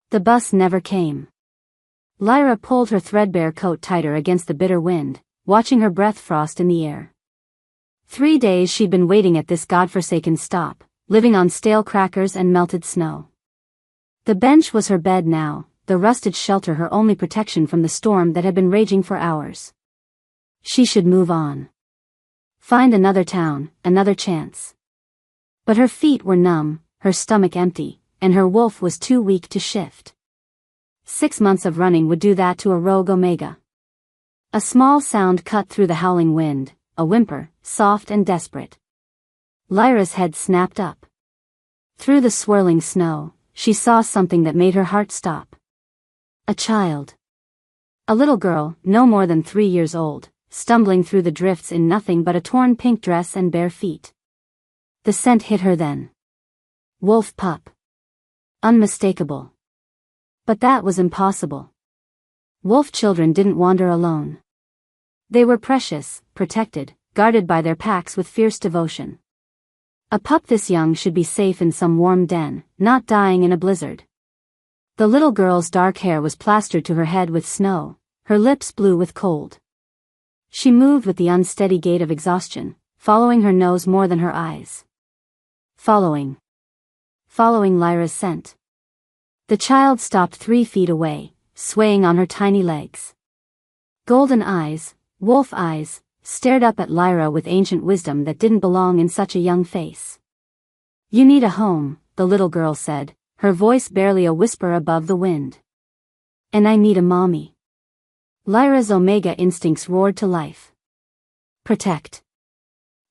The bus never came. Lyra pulled her threadbare coat tighter against the bitter wind, watching her breath frost in the air. 3 days she'd been waiting at this godforsaken stop, living on stale crackers and melted snow. The bench was her bed now, the rusted shelter her only protection from the storm that had been raging for hours. She should move on. Find another town, another chance. But her feet were numb, her stomach empty, and her wolf was too weak to shift. 6 months of running would do that to a rogue Omega. A small sound cut through the howling wind, a whimper, soft and desperate. Lyra's head snapped up. Through the swirling snow, she saw something that made her heart stop. A child. A little girl, no more than 3 years old, stumbling through the drifts in nothing but a torn pink dress and bare feet. The scent hit her then. Wolf pup. Unmistakable. But that was impossible. Wolf children didn't wander alone. They were precious, protected, guarded by their packs with fierce devotion. A pup this young should be safe in some warm den, not dying in a blizzard. The little girl's dark hair was plastered to her head with snow, her lips blue with cold. She moved with the unsteady gait of exhaustion, following her nose more than her eyes. Following Lyra's scent. The child stopped 3 feet away, swaying on her tiny legs. Golden eyes, wolf eyes, stared up at Lyra with ancient wisdom that didn't belong in such a young face. "You need a home," the little girl said, her voice barely a whisper above the wind. "And I need a mommy." Lyra's Omega instincts roared to life. Protect.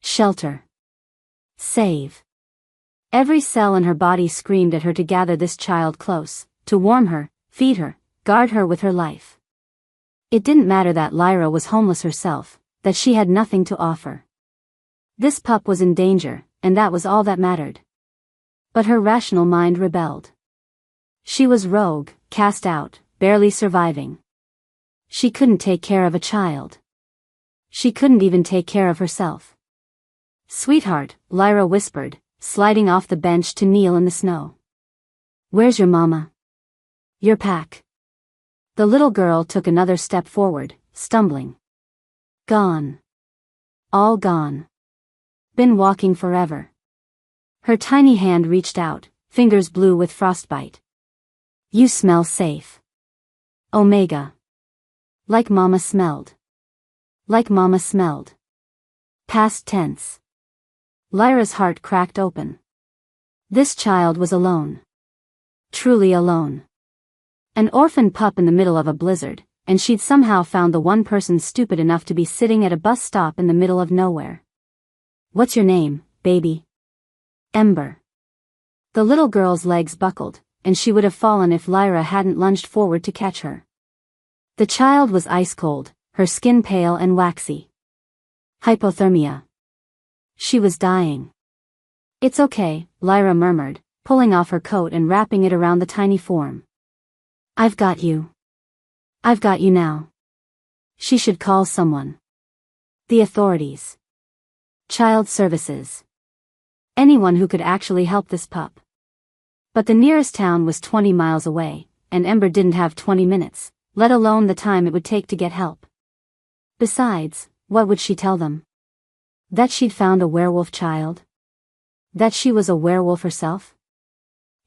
Shelter. Save. Every cell in her body screamed at her to gather this child close, to warm her, feed her, guard her with her life. It didn't matter that Lyra was homeless herself, that she had nothing to offer. This pup was in danger, and that was all that mattered. But her rational mind rebelled. She was rogue, cast out, barely surviving. She couldn't take care of a child. She couldn't even take care of herself. "Sweetheart," Lyra whispered, sliding off the bench to kneel in the snow. "Where's your mama? Your pack?" The little girl took another step forward, stumbling. Gone. All gone. Been walking forever. Her tiny hand reached out, fingers blue with frostbite. "You smell safe. Omega. Like mama smelled. Like mama smelled." Past tense. Lyra's heart cracked open. This child was alone. Truly alone. An orphan pup in the middle of a blizzard, and she'd somehow found the one person stupid enough to be sitting at a bus stop in the middle of nowhere. "What's your name, baby?" "Ember." The little girl's legs buckled, and she would have fallen if Lyra hadn't lunged forward to catch her. The child was ice cold, her skin pale and waxy. Hypothermia. She was dying. "It's okay," Lyra murmured, pulling off her coat and wrapping it around the tiny form. "I've got you. I've got you now." She should call someone. The authorities. Child services. Anyone who could actually help this pup. But the nearest town was 20 miles away, and Ember didn't have 20 minutes, let alone the time it would take to get help. Besides, what would she tell them? That she'd found a werewolf child? That she was a werewolf herself?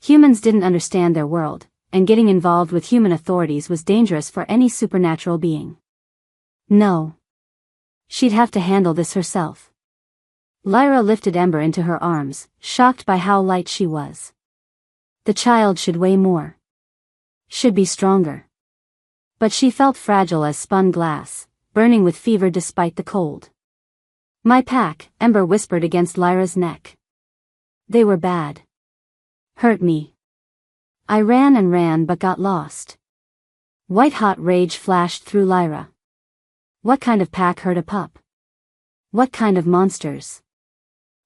Humans didn't understand their world, and getting involved with human authorities was dangerous for any supernatural being. No. She'd have to handle this herself. Lyra lifted Ember into her arms, shocked by how light she was. The child should weigh more. Should be stronger. But she felt fragile as spun glass, burning with fever despite the cold. "My pack," Ember whispered against Lyra's neck. "They were bad. Hurt me. I ran and ran but got lost." White-hot rage flashed through Lyra. What kind of pack hurt a pup? What kind of monsters?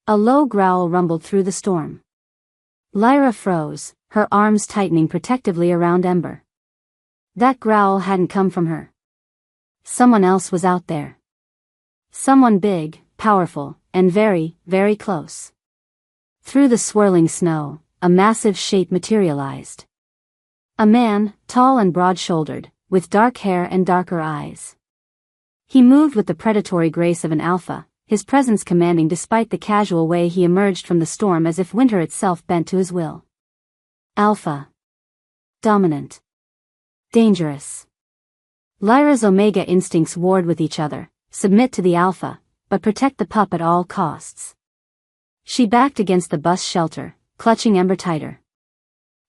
A low growl rumbled through the storm. Lyra froze, her arms tightening protectively around Ember. That growl hadn't come from her. Someone else was out there. Someone big, powerful, and very, very close. Through the swirling snow, a massive shape materialized. A man, tall and broad-shouldered, with dark hair and darker eyes. He moved with the predatory grace of an alpha, his presence commanding despite the casual way he emerged from the storm as if winter itself bent to his will. Alpha. Dominant. Dangerous. Lyra's Omega instincts warred with each other, submit to the alpha, but protect the pup at all costs. She backed against the bus shelter, clutching Ember tighter.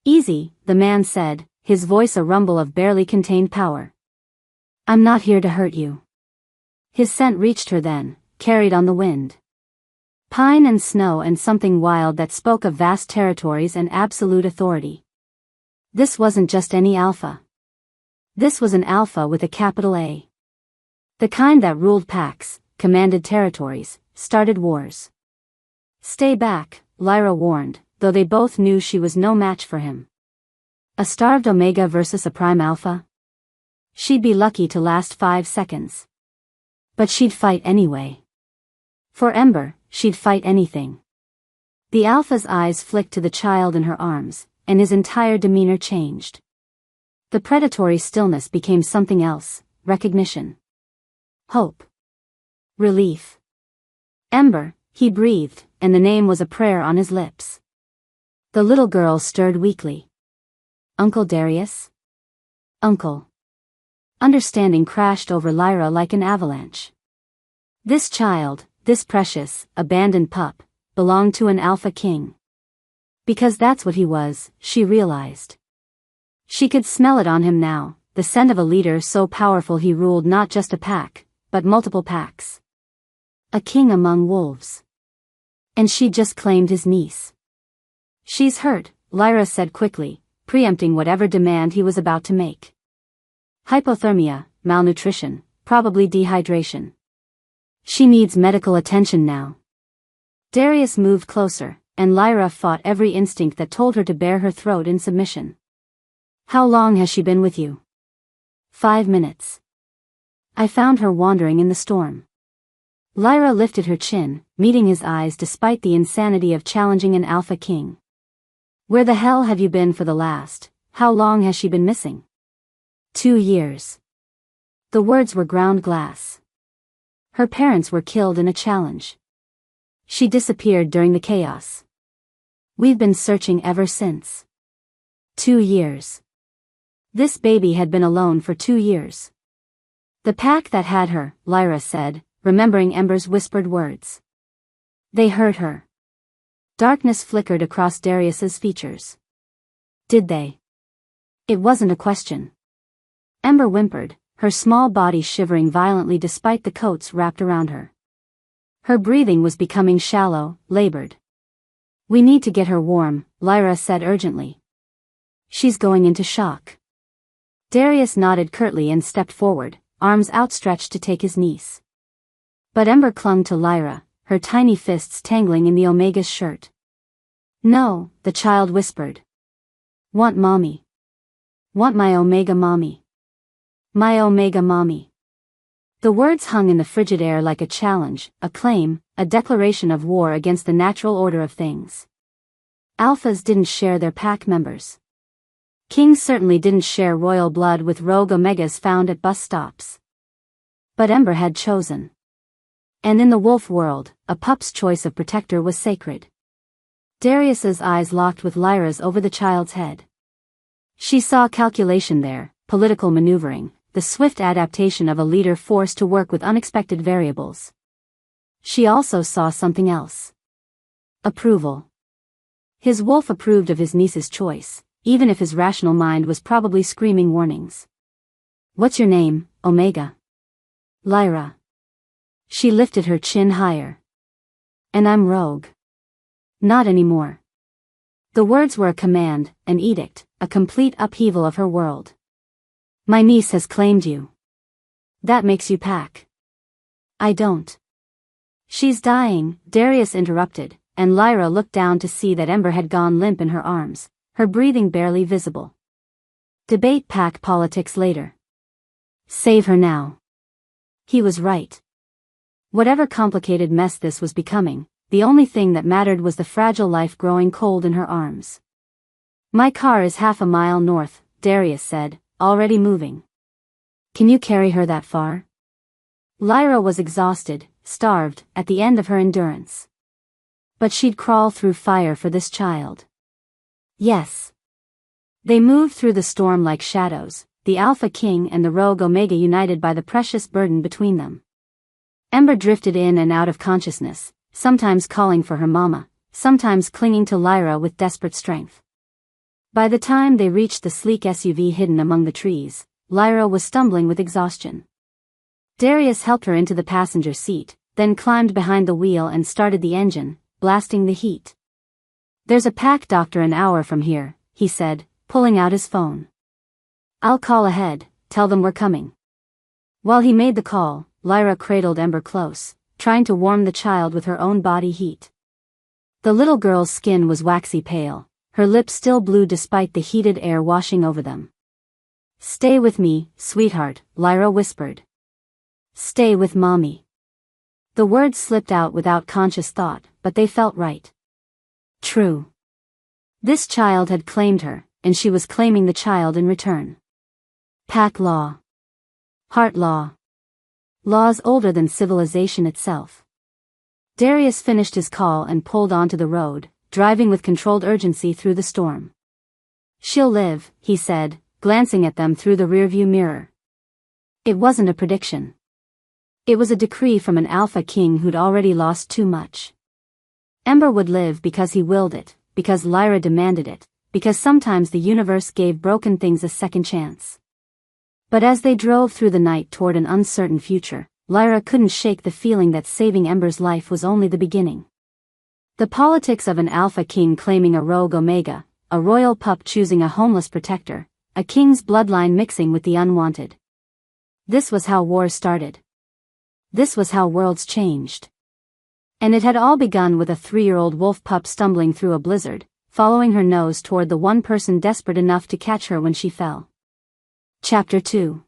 Easy, the man said, his voice a rumble of barely contained power. I'm not here to hurt you. His scent reached her then, carried on the wind. Pine and snow and something wild that spoke of vast territories and absolute authority. This wasn't just any alpha. This was an alpha with a capital A. The kind that ruled packs, commanded territories, started wars. Stay back, Lyra warned, though they both knew she was no match for him. A starved Omega versus a prime alpha? She'd be lucky to last 5 seconds. But she'd fight anyway. For Ember, she'd fight anything. The alpha's eyes flicked to the child in her arms, and his entire demeanor changed. The predatory stillness became something else, recognition. Hope. Relief. Ember, he breathed, and the name was a prayer on his lips. The little girl stirred weakly. Uncle Darius? Uncle. Understanding crashed over Lyra like an avalanche. This child, this precious, abandoned pup, belonged to an alpha king. Because that's what he was, she realized. She could smell it on him now, the scent of a leader so powerful he ruled not just a pack, but multiple packs. A king among wolves. And she'd just claimed his niece. She's hurt, Lyra said quickly, preempting whatever demand he was about to make. Hypothermia, malnutrition, probably dehydration. She needs medical attention now. Darius moved closer, and Lyra fought every instinct that told her to bare her throat in submission. How long has she been with you? 5 minutes. I found her wandering in the storm. Lyra lifted her chin, meeting his eyes despite the insanity of challenging an alpha king. Where the hell have you been for the last? How long has she been missing? 2 years. The words were ground glass. Her parents were killed in a challenge. She disappeared during the chaos. We've been searching ever since. 2 years. This baby had been alone for 2 years. The pack that had her, Lyra said, remembering Ember's whispered words. They hurt her. Darkness flickered across Darius's features. Did they? It wasn't a question. Ember whimpered, her small body shivering violently despite the coats wrapped around her. Her breathing was becoming shallow, labored. We need to get her warm, Lyra said urgently. She's going into shock. Darius nodded curtly and stepped forward, arms outstretched to take his niece. But Ember clung to Lyra, her tiny fists tangling in the Omega's shirt. No, the child whispered. Want mommy. Want my Omega mommy. My Omega mommy. The words hung in the frigid air like a challenge, a claim, a declaration of war against the natural order of things. Alphas didn't share their pack members. Kings certainly didn't share royal blood with rogue Omegas found at bus stops. But Ember had chosen. And in the wolf world, a pup's choice of protector was sacred. Darius's eyes locked with Lyra's over the child's head. She saw calculation there, political maneuvering, the swift adaptation of a leader forced to work with unexpected variables. She also saw something else. Approval. His wolf approved of his niece's choice, even if his rational mind was probably screaming warnings. What's your name, Omega? Lyra. She lifted her chin higher. And I'm rogue. Not anymore. The words were a command, an edict, a complete upheaval of her world. My niece has claimed you. That makes you pack. I don't. She's dying, Darius interrupted, and Lyra looked down to see that Ember had gone limp in her arms, her breathing barely visible. Debate pack politics later. Save her now. He was right. Whatever complicated mess this was becoming, the only thing that mattered was the fragile life growing cold in her arms. My car is half a mile north, Darius said, already moving. Can you carry her that far? Lyra was exhausted, starved, at the end of her endurance. But she'd crawl through fire for this child. Yes. They moved through the storm like shadows, the Alpha King and the Rogue Omega united by the precious burden between them. Ember drifted in and out of consciousness, sometimes calling for her mama, sometimes clinging to Lyra with desperate strength. By the time they reached the sleek SUV hidden among the trees, Lyra was stumbling with exhaustion. Darius helped her into the passenger seat, then climbed behind the wheel and started the engine, blasting the heat. There's a pack doctor an hour from here, he said, pulling out his phone. I'll call ahead, tell them we're coming. While he made the call, Lyra cradled Ember close, trying to warm the child with her own body heat. The little girl's skin was waxy pale, her lips still blue despite the heated air washing over them. Stay with me, sweetheart, Lyra whispered. Stay with mommy. The words slipped out without conscious thought, but they felt right. True. This child had claimed her, and she was claiming the child in return. Pack law. Heart law. Laws older than civilization itself. Darius finished his call and pulled onto the road, driving with controlled urgency through the storm. She'll live, he said, glancing at them through the rearview mirror. It wasn't a prediction. It was a decree from an Alpha King who'd already lost too much. Ember would live because he willed it, because Lyra demanded it, because sometimes the universe gave broken things a second chance. But as they drove through the night toward an uncertain future, Lyra couldn't shake the feeling that saving Ember's life was only the beginning. The politics of an Alpha King claiming a Rogue Omega, a royal pup choosing a homeless protector, a king's bloodline mixing with the unwanted. This was how wars started. This was how worlds changed. And it had all begun with a 3-year-old wolf pup stumbling through a blizzard, following her nose toward the one person desperate enough to catch her when she fell. Chapter 2.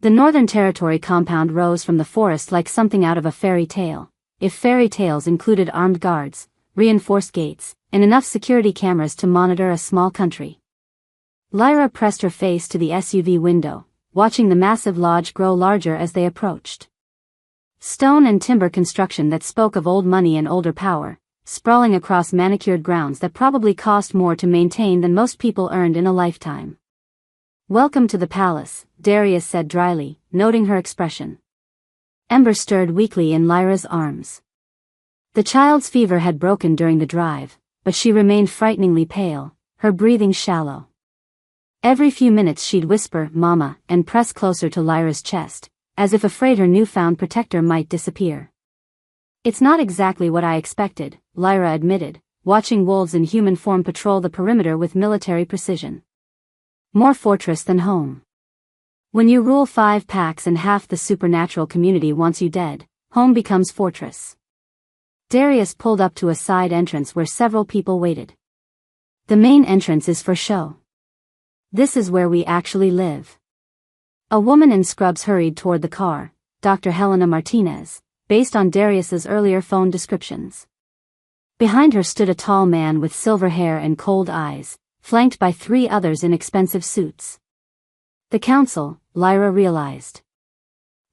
The Northern Territory compound rose from the forest like something out of a fairy tale, if fairy tales included armed guards, reinforced gates, and enough security cameras to monitor a small country. Lyra pressed her face to the SUV window, watching the massive lodge grow larger as they approached. Stone and timber construction that spoke of old money and older power, sprawling across manicured grounds that probably cost more to maintain than most people earned in a lifetime. Welcome to the palace, Darius said dryly, noting her expression. Ember stirred weakly in Lyra's arms. The child's fever had broken during the drive, but she remained frighteningly pale, her breathing shallow. Every few minutes she'd whisper, "Mama," and press closer to Lyra's chest, as if afraid her newfound protector might disappear. It's not exactly what I expected, Lyra admitted, watching wolves in human form patrol the perimeter with military precision. More fortress than home. When you rule 5 packs and half the supernatural community wants you dead, home becomes fortress. Darius pulled up to a side entrance where several people waited. The main entrance is for show. This is where we actually live. A woman in scrubs hurried toward the car, Dr. Helena Martinez, based on Darius's earlier phone descriptions. Behind her stood a tall man with silver hair and cold eyes, flanked by 3 others in expensive suits. The council, Lyra realized.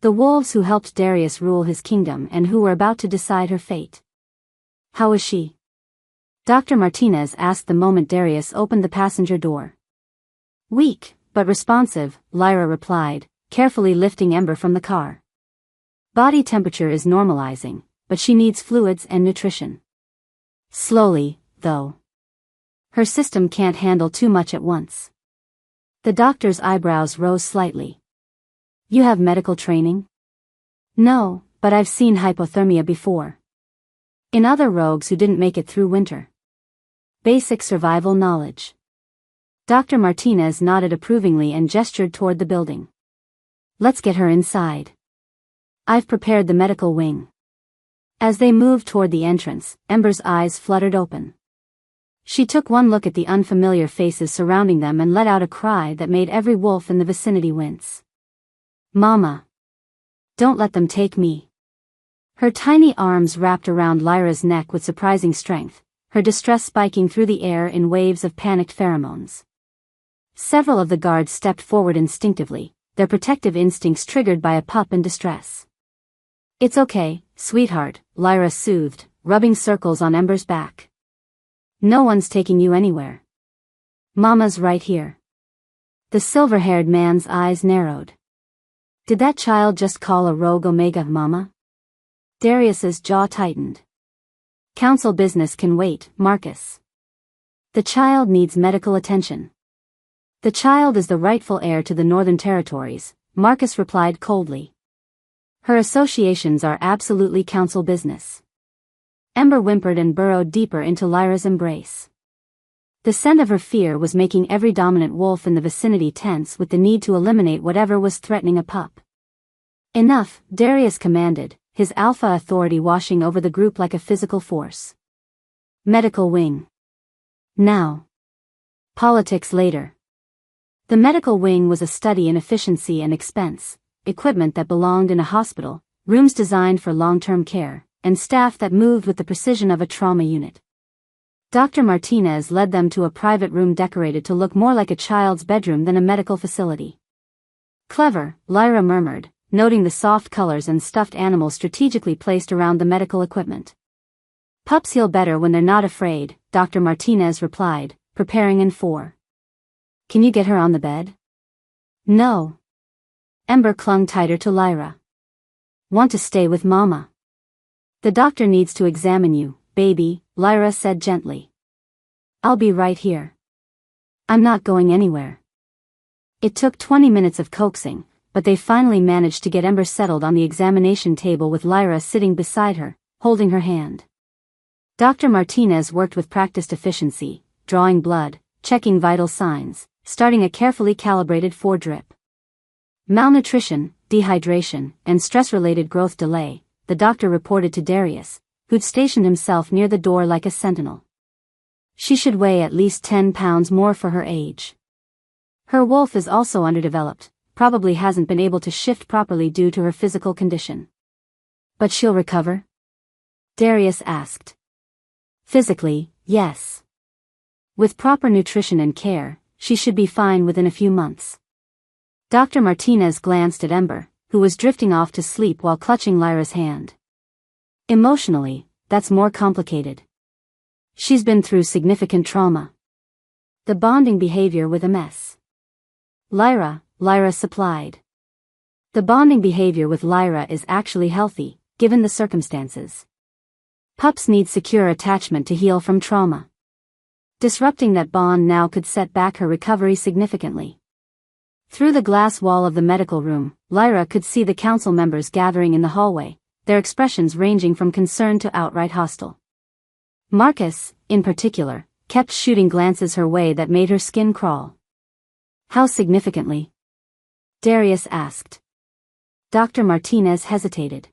The wolves who helped Darius rule his kingdom and who were about to decide her fate. How is she? Dr. Martinez asked the moment Darius opened the passenger door. Weak, but responsive, Lyra replied, carefully lifting Ember from the car. Body temperature is normalizing, but she needs fluids and nutrition. Slowly, though. Her system can't handle too much at once. The doctor's eyebrows rose slightly. You have medical training? No, but I've seen hypothermia before. In other rogues who didn't make it through winter. Basic survival knowledge. Dr. Martinez nodded approvingly and gestured toward the building. Let's get her inside. I've prepared the medical wing. As they moved toward the entrance, Ember's eyes fluttered open. She took one look at the unfamiliar faces surrounding them and let out a cry that made every wolf in the vicinity wince. Mama! Don't let them take me. Her tiny arms wrapped around Lyra's neck with surprising strength, her distress spiking through the air in waves of panicked pheromones. Several of the guards stepped forward instinctively, their protective instincts triggered by a pup in distress. "It's okay, sweetheart," Lyra soothed, rubbing circles on Ember's back. "No one's taking you anywhere. Mama's right here." The silver-haired man's eyes narrowed. Did that child just call a rogue Omega Mama? Darius's jaw tightened. "Council business can wait, Marcus. The child needs medical attention." "The child is the rightful heir to the Northern Territories," Marcus replied coldly. "Her associations are absolutely council business." Ember whimpered and burrowed deeper into Lyra's embrace. The scent of her fear was making every dominant wolf in the vicinity tense with the need to eliminate whatever was threatening a pup. "Enough," Darius commanded, his alpha authority washing over the group like a physical force. Medical wing. Now. Politics later. The medical wing was a study in efficiency and expense, equipment that belonged in a hospital, rooms designed for long-term care, and staff that moved with the precision of a trauma unit. Dr. Martinez led them to a private room decorated to look more like a child's bedroom than a medical facility. "Clever," Lyra murmured, noting the soft colors and stuffed animals strategically placed around the medical equipment. "Pups heal better when they're not afraid," Dr. Martinez replied, preparing in 4. "Can you get her on the bed?" "No." Ember clung tighter to Lyra. "Want to stay with Mama?" "The doctor needs to examine you, baby," Lyra said gently. "I'll be right here. I'm not going anywhere." It took 20 minutes of coaxing, but they finally managed to get Ember settled on the examination table with Lyra sitting beside her, holding her hand. Dr. Martinez worked with practiced efficiency, drawing blood, checking vital signs, starting a carefully calibrated 4-drip. Malnutrition, dehydration, and stress-related growth delay, the doctor reported to Darius, who'd stationed himself near the door like a sentinel. "She should weigh at least 10 pounds more for her age. Her wolf is also underdeveloped, probably hasn't been able to shift properly due to her physical condition." "But she'll recover?" Darius asked. "Physically, yes. With proper nutrition and care, she should be fine within a few months." Dr. Martinez glanced at Ember, who was drifting off to sleep while clutching Lyra's hand. "Emotionally, that's more complicated. She's been through significant trauma. The bonding behavior with a mess." "Lyra," Lyra supplied. "The bonding behavior with Lyra is actually healthy, given the circumstances. Pups need secure attachment to heal from trauma. Disrupting that bond now could set back her recovery significantly." Through the glass wall of the medical room, Lyra could see the council members gathering in the hallway, their expressions ranging from concerned to outright hostile. Marcus, in particular, kept shooting glances her way that made her skin crawl. "How significantly?" Darius asked. Dr. Martinez hesitated.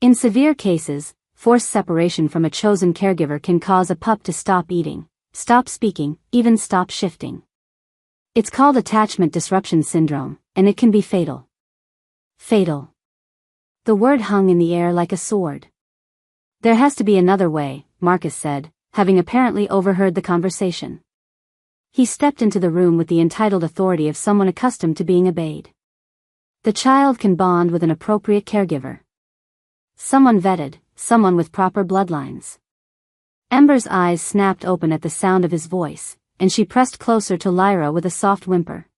"In severe cases, forced separation from a chosen caregiver can cause a pup to stop eating, stop speaking, even stop shifting. It's called attachment disruption syndrome, and it can be fatal." "Fatal." The word hung in the air like a sword. "There has to be another way," Marcus said, having apparently overheard the conversation. He stepped into the room with the entitled authority of someone accustomed to being obeyed. "The child can bond with an appropriate caregiver. Someone vetted, someone with proper bloodlines." Ember's eyes snapped open at the sound of his voice, and she pressed closer to Lyra with a soft whimper.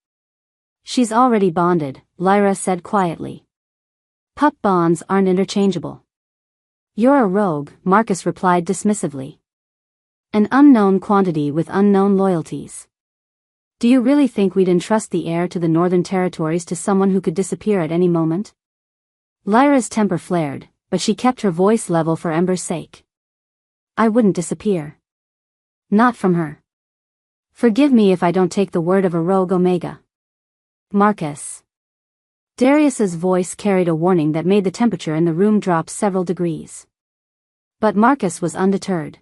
"She's already bonded," Lyra said quietly. "Pup bonds aren't interchangeable." "You're a rogue," Marcus replied dismissively. "An unknown quantity with unknown loyalties. Do you really think we'd entrust the heir to the Northern Territories to someone who could disappear at any moment?" Lyra's temper flared, but she kept her voice level for Ember's sake. "I wouldn't disappear. Not from her. Forgive me if I don't take the word of a rogue Omega." "Marcus." Darius's voice carried a warning that made the temperature in the room drop several degrees. But Marcus was undeterred.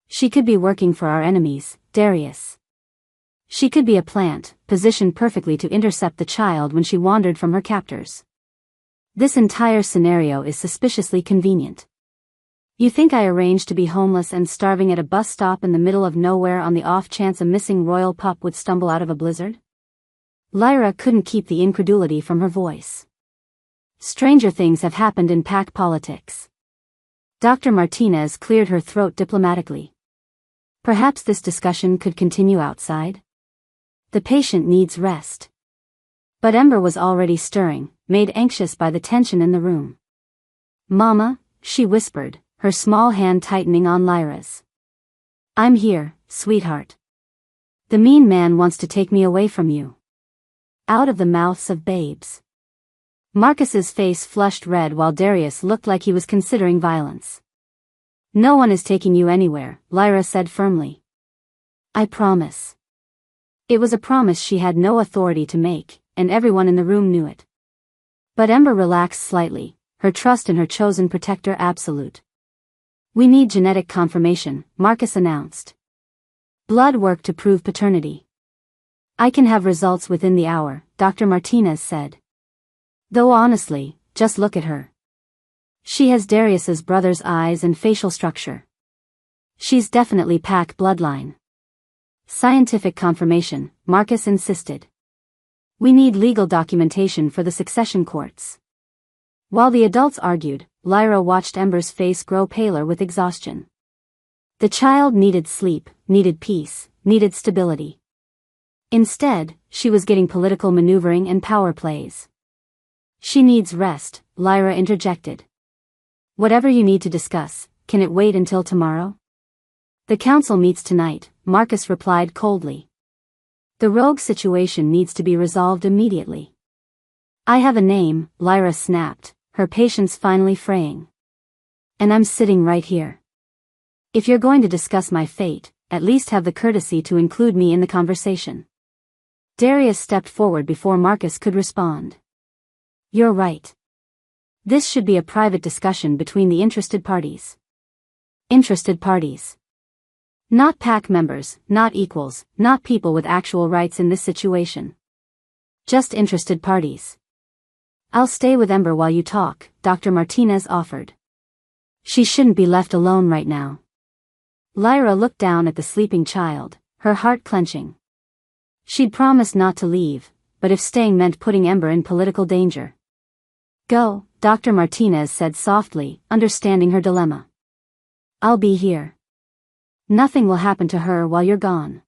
"She could be working for our enemies, Darius. She could be a plant, positioned perfectly to intercept the child when she wandered from her captors. This entire scenario is suspiciously convenient." You think I arranged to be homeless and starving at a bus stop in the middle of nowhere on the off chance a missing royal pup would stumble out of a blizzard? Lyra couldn't keep the incredulity from her voice. Stranger things have happened in pack politics. Dr. Martinez cleared her throat diplomatically. Perhaps this discussion could continue outside? The patient needs rest. But Ember was already stirring, made anxious by the tension in the room. Mama, she whispered, her small hand tightening on Lyra's. I'm here, sweetheart. The mean man wants to take me away from you. Out of the mouths of babes. Marcus's face flushed red while Darius looked like he was considering violence. No one is taking you anywhere, Lyra said firmly. I promise. It was a promise she had no authority to make, and everyone in the room knew it. But Ember relaxed slightly, her trust in her chosen protector absolute. We need genetic confirmation, Marcus announced. Blood work to prove paternity. I can have results within the hour, Dr. Martinez said. Though honestly, just look at her. She has Darius's brother's eyes and facial structure. She's definitely pack bloodline. Scientific confirmation, Marcus insisted. We need legal documentation for the succession courts. While the adults argued, Lyra watched Ember's face grow paler with exhaustion. The child needed sleep, needed peace, needed stability. Instead, she was getting political maneuvering and power plays. She needs rest, Lyra interjected. Whatever you need to discuss, can it wait until tomorrow? The council meets tonight, Marcus replied coldly. The rogue situation needs to be resolved immediately. I have a name, Lyra snapped, her patience finally fraying. And I'm sitting right here. If you're going to discuss my fate, at least have the courtesy to include me in the conversation. Darius stepped forward before Marcus could respond. You're right. This should be a private discussion between the interested parties. Interested parties. Not pack members, not equals, not people with actual rights in this situation. Just interested parties. I'll stay with Ember while you talk, Dr. Martinez offered. She shouldn't be left alone right now. Lyra looked down at the sleeping child, her heart clenching. She'd promised not to leave, but if staying meant putting Ember in political danger. Go, Dr. Martinez said softly, understanding her dilemma. I'll be here. Nothing will happen to her while you're gone.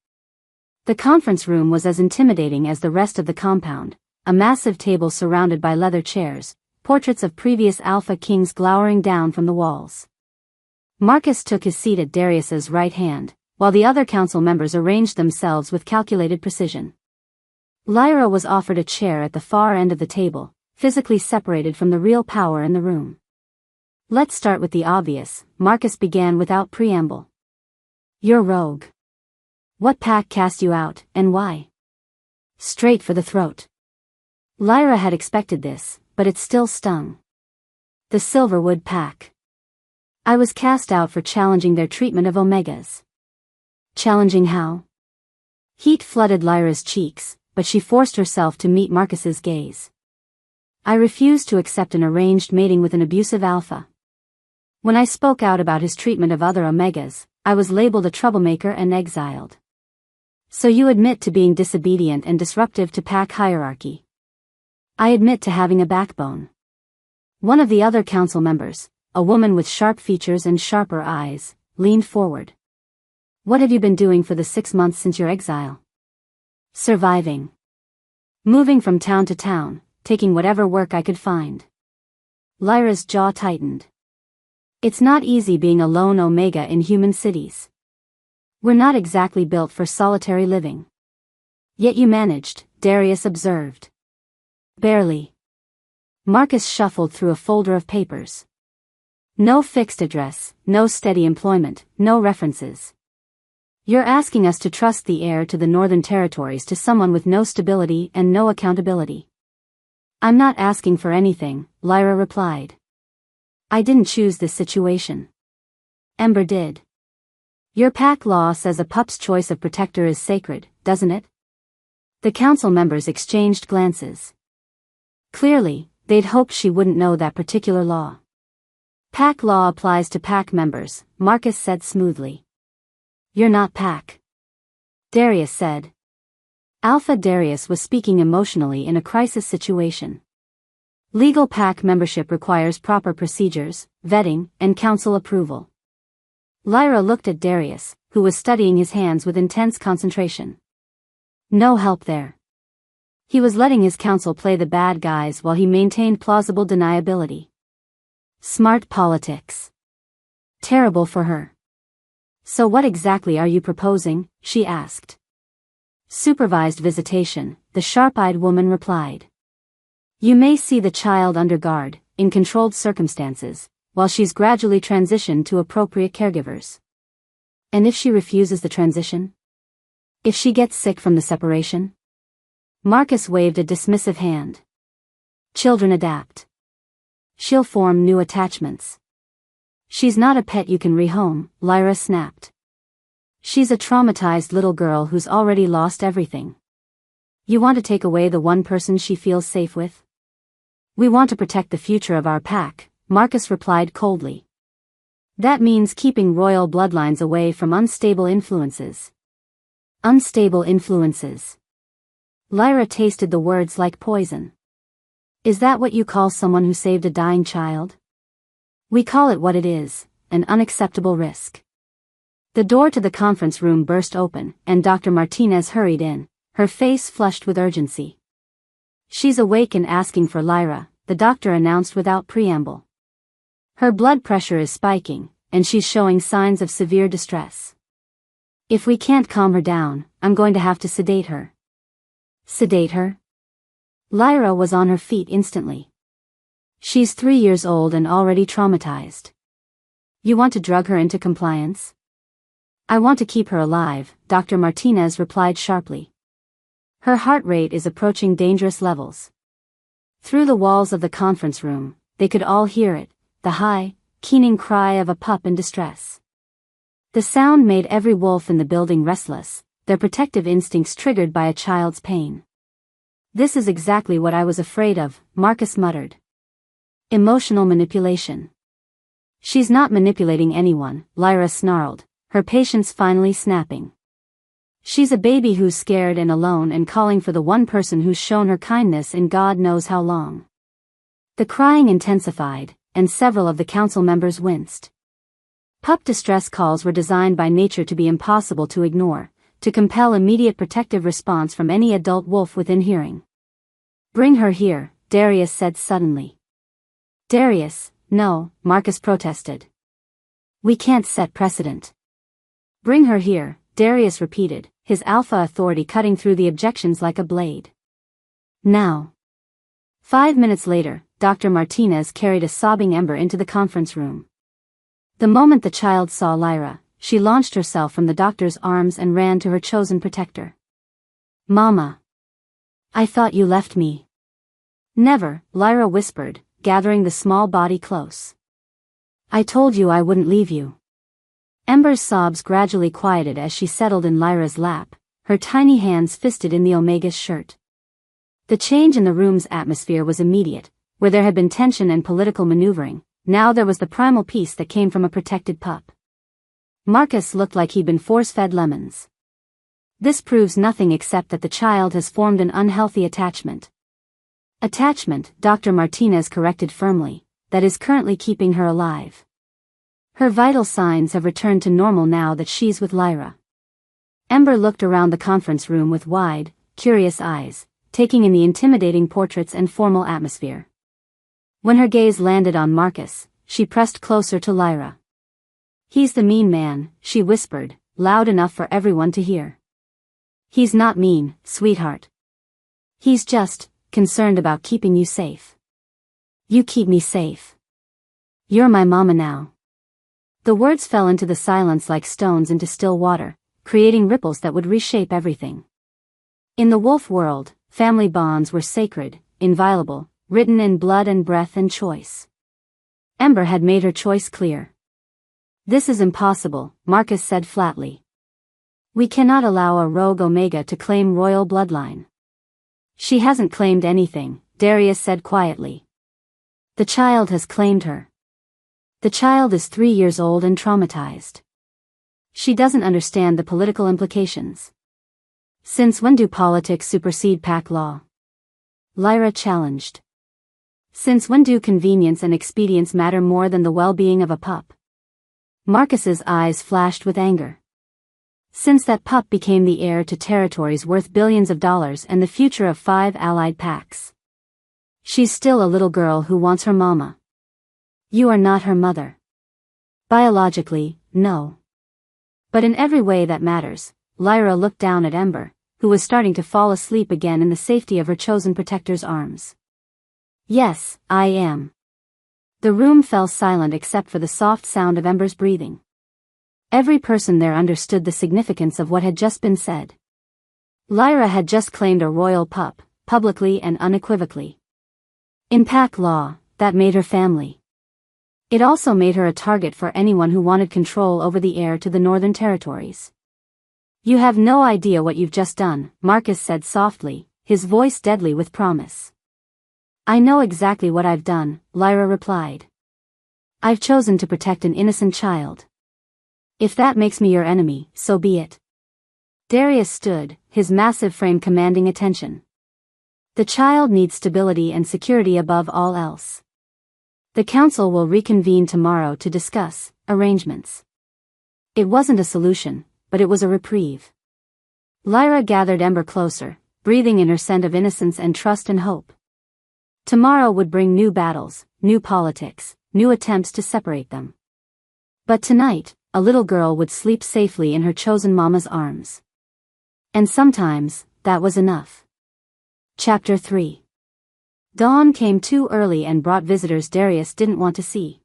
The conference room was as intimidating as the rest of the compound, a massive table surrounded by leather chairs, portraits of previous Alpha Kings glowering down from the walls. Marcus took his seat at Darius's right hand, while the other council members arranged themselves with calculated precision. Lyra was offered a chair at the far end of the table, physically separated from the real power in the room. Let's start with the obvious, Marcus began without preamble. You're rogue. What pack cast you out, and why? Straight for the throat. Lyra had expected this, but it still stung. The Silverwood pack. I was cast out for challenging their treatment of Omegas. Challenging how? Heat flooded Lyra's cheeks, but she forced herself to meet Marcus's gaze. I refused to accept an arranged mating with an abusive alpha. When I spoke out about his treatment of other Omegas, I was labeled a troublemaker and exiled. So you admit to being disobedient and disruptive to pack hierarchy. I admit to having a backbone. One of the other council members, a woman with sharp features and sharper eyes, leaned forward. What have you been doing for the 6 months since your exile? Surviving. Moving from town to town, taking whatever work I could find. Lyra's jaw tightened. It's not easy being a lone Omega in human cities. We're not exactly built for solitary living. Yet you managed, Darius observed. Barely. Marcus shuffled through a folder of papers. No fixed address, no steady employment, no references. You're asking us to trust the heir to the Northern Territories to someone with no stability and no accountability. I'm not asking for anything, Lyra replied. I didn't choose this situation. Ember did. Your pack law says a pup's choice of protector is sacred, doesn't it? The council members exchanged glances. Clearly, they'd hoped she wouldn't know that particular law. Pack law applies to pack members, Marcus said smoothly. You're not pack. Darius said. Alpha Darius was speaking emotionally in a crisis situation. Legal pack membership requires proper procedures, vetting, and council approval. Lyra looked at Darius, who was studying his hands with intense concentration. No help there. He was letting his council play the bad guys while he maintained plausible deniability. Smart politics. Terrible for her. So what exactly are you proposing? She asked. Supervised visitation, the sharp-eyed woman replied. You may see the child under guard, in controlled circumstances, while she's gradually transitioned to appropriate caregivers. And if she refuses the transition? If she gets sick from the separation? Marcus waved a dismissive hand. Children adapt. She'll form new attachments. She's not a pet you can rehome, Lyra snapped. She's a traumatized little girl who's already lost everything. You want to take away the one person she feels safe with? We want to protect the future of our pack, Marcus replied coldly. That means keeping royal bloodlines away from unstable influences. Unstable influences. Lyra tasted the words like poison. Is that what you call someone who saved a dying child? We call it what it is, an unacceptable risk. The door to the conference room burst open, and Dr. Martinez hurried in, her face flushed with urgency. She's awake and asking for Lyra, the doctor announced without preamble. Her blood pressure is spiking, and she's showing signs of severe distress. If we can't calm her down, I'm going to have to sedate her. Sedate her? Lyra was on her feet instantly. She's 3 years old and already traumatized. You want to drug her into compliance? I want to keep her alive, Dr. Martinez replied sharply. Her heart rate is approaching dangerous levels. Through the walls of the conference room, they could all hear it, the high, keening cry of a pup in distress. The sound made every wolf in the building restless, their protective instincts triggered by a child's pain. This is exactly what I was afraid of, Marcus muttered. Emotional manipulation. She's not manipulating anyone, Lyra snarled, her patience finally snapping. She's a baby who's scared and alone and calling for the one person who's shown her kindness in God knows how long. The crying intensified, and several of the council members winced. Pup distress calls were designed by nature to be impossible to ignore, to compel immediate protective response from any adult wolf within hearing. Bring her here, Darius said suddenly. Darius, no, Marcus protested. We can't set precedent. Bring her here, Darius repeated, his alpha authority cutting through the objections like a blade. Now. 5 minutes later, Dr. Martinez carried a sobbing Ember into the conference room. The moment the child saw Lyra, she launched herself from the doctor's arms and ran to her chosen protector. Mama. I thought you left me. Never, Lyra whispered, gathering the small body close. I told you I wouldn't leave you. Ember's sobs gradually quieted as she settled in Lyra's lap, her tiny hands fisted in the Omega's shirt. The change in the room's atmosphere was immediate. Where there had been tension and political maneuvering, now there was the primal peace that came from a protected pup. Marcus looked like he'd been force-fed lemons. This proves nothing except that the child has formed an unhealthy attachment. Attachment, Dr. Martinez corrected firmly, that is currently keeping her alive. Her vital signs have returned to normal now that she's with Lyra. Ember looked around the conference room with wide, curious eyes, taking in the intimidating portraits and formal atmosphere. When her gaze landed on Marcus, she pressed closer to Lyra. He's the mean man, she whispered, loud enough for everyone to hear. He's not mean, sweetheart. He's just concerned about keeping you safe. You keep me safe. You're my mama now. The words fell into the silence like stones into still water, creating ripples that would reshape everything. In the wolf world, family bonds were sacred, inviolable, written in blood and breath and choice. Ember had made her choice clear. This is impossible, Marcus said flatly. We cannot allow a rogue Omega to claim royal bloodline. She hasn't claimed anything, Darius said quietly. The child has claimed her. The child is 3 years old and traumatized. She doesn't understand the political implications. Since when do politics supersede PAC law? Lyra challenged. Since when do convenience and expedience matter more than the well-being of a pup? Marcus's eyes flashed with anger. Since that pup became the heir to territories worth billions of dollars and the future of 5 allied PACs. She's still a little girl who wants her mama. You are not her mother. Biologically, no. But in every way that matters. Lyra looked down at Ember, who was starting to fall asleep again in the safety of her chosen protector's arms. Yes, I am. The room fell silent except for the soft sound of Ember's breathing. Every person there understood the significance of what had just been said. Lyra had just claimed a royal pup, publicly and unequivocally. In PAC law, that made her family. It also made her a target for anyone who wanted control over the heir to the Northern Territories. You have no idea what you've just done, Marcus said softly, his voice deadly with promise. I know exactly what I've done, Lyra replied. I've chosen to protect an innocent child. If that makes me your enemy, so be it. Darius stood, his massive frame commanding attention. The child needs stability and security above all else. The council will reconvene tomorrow to discuss arrangements. It wasn't a solution, but it was a reprieve. Lyra gathered Ember closer, breathing in her scent of innocence and trust and hope. Tomorrow would bring new battles, new politics, new attempts to separate them. But tonight, a little girl would sleep safely in her chosen mama's arms. And sometimes, that was enough. Chapter 3. Dawn came too early and brought visitors Darius didn't want to see.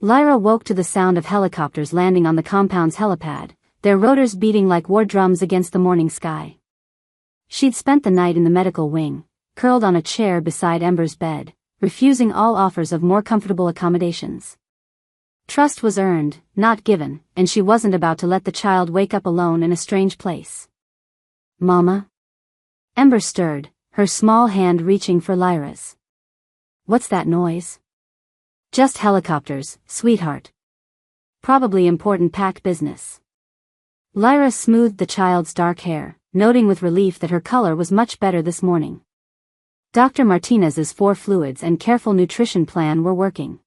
Lyra woke to the sound of helicopters landing on the compound's helipad, their rotors beating like war drums against the morning sky. She'd spent the night in the medical wing, curled on a chair beside Ember's bed, refusing all offers of more comfortable accommodations. Trust was earned, not given, and she wasn't about to let the child wake up alone in a strange place. Mama? Ember stirred, her small hand reaching for Lyra's. What's that noise? Just helicopters, sweetheart. Probably important PAC business. Lyra smoothed the child's dark hair, noting with relief that her color was much better this morning. Dr. Martinez's 4 fluids and careful nutrition plan were working.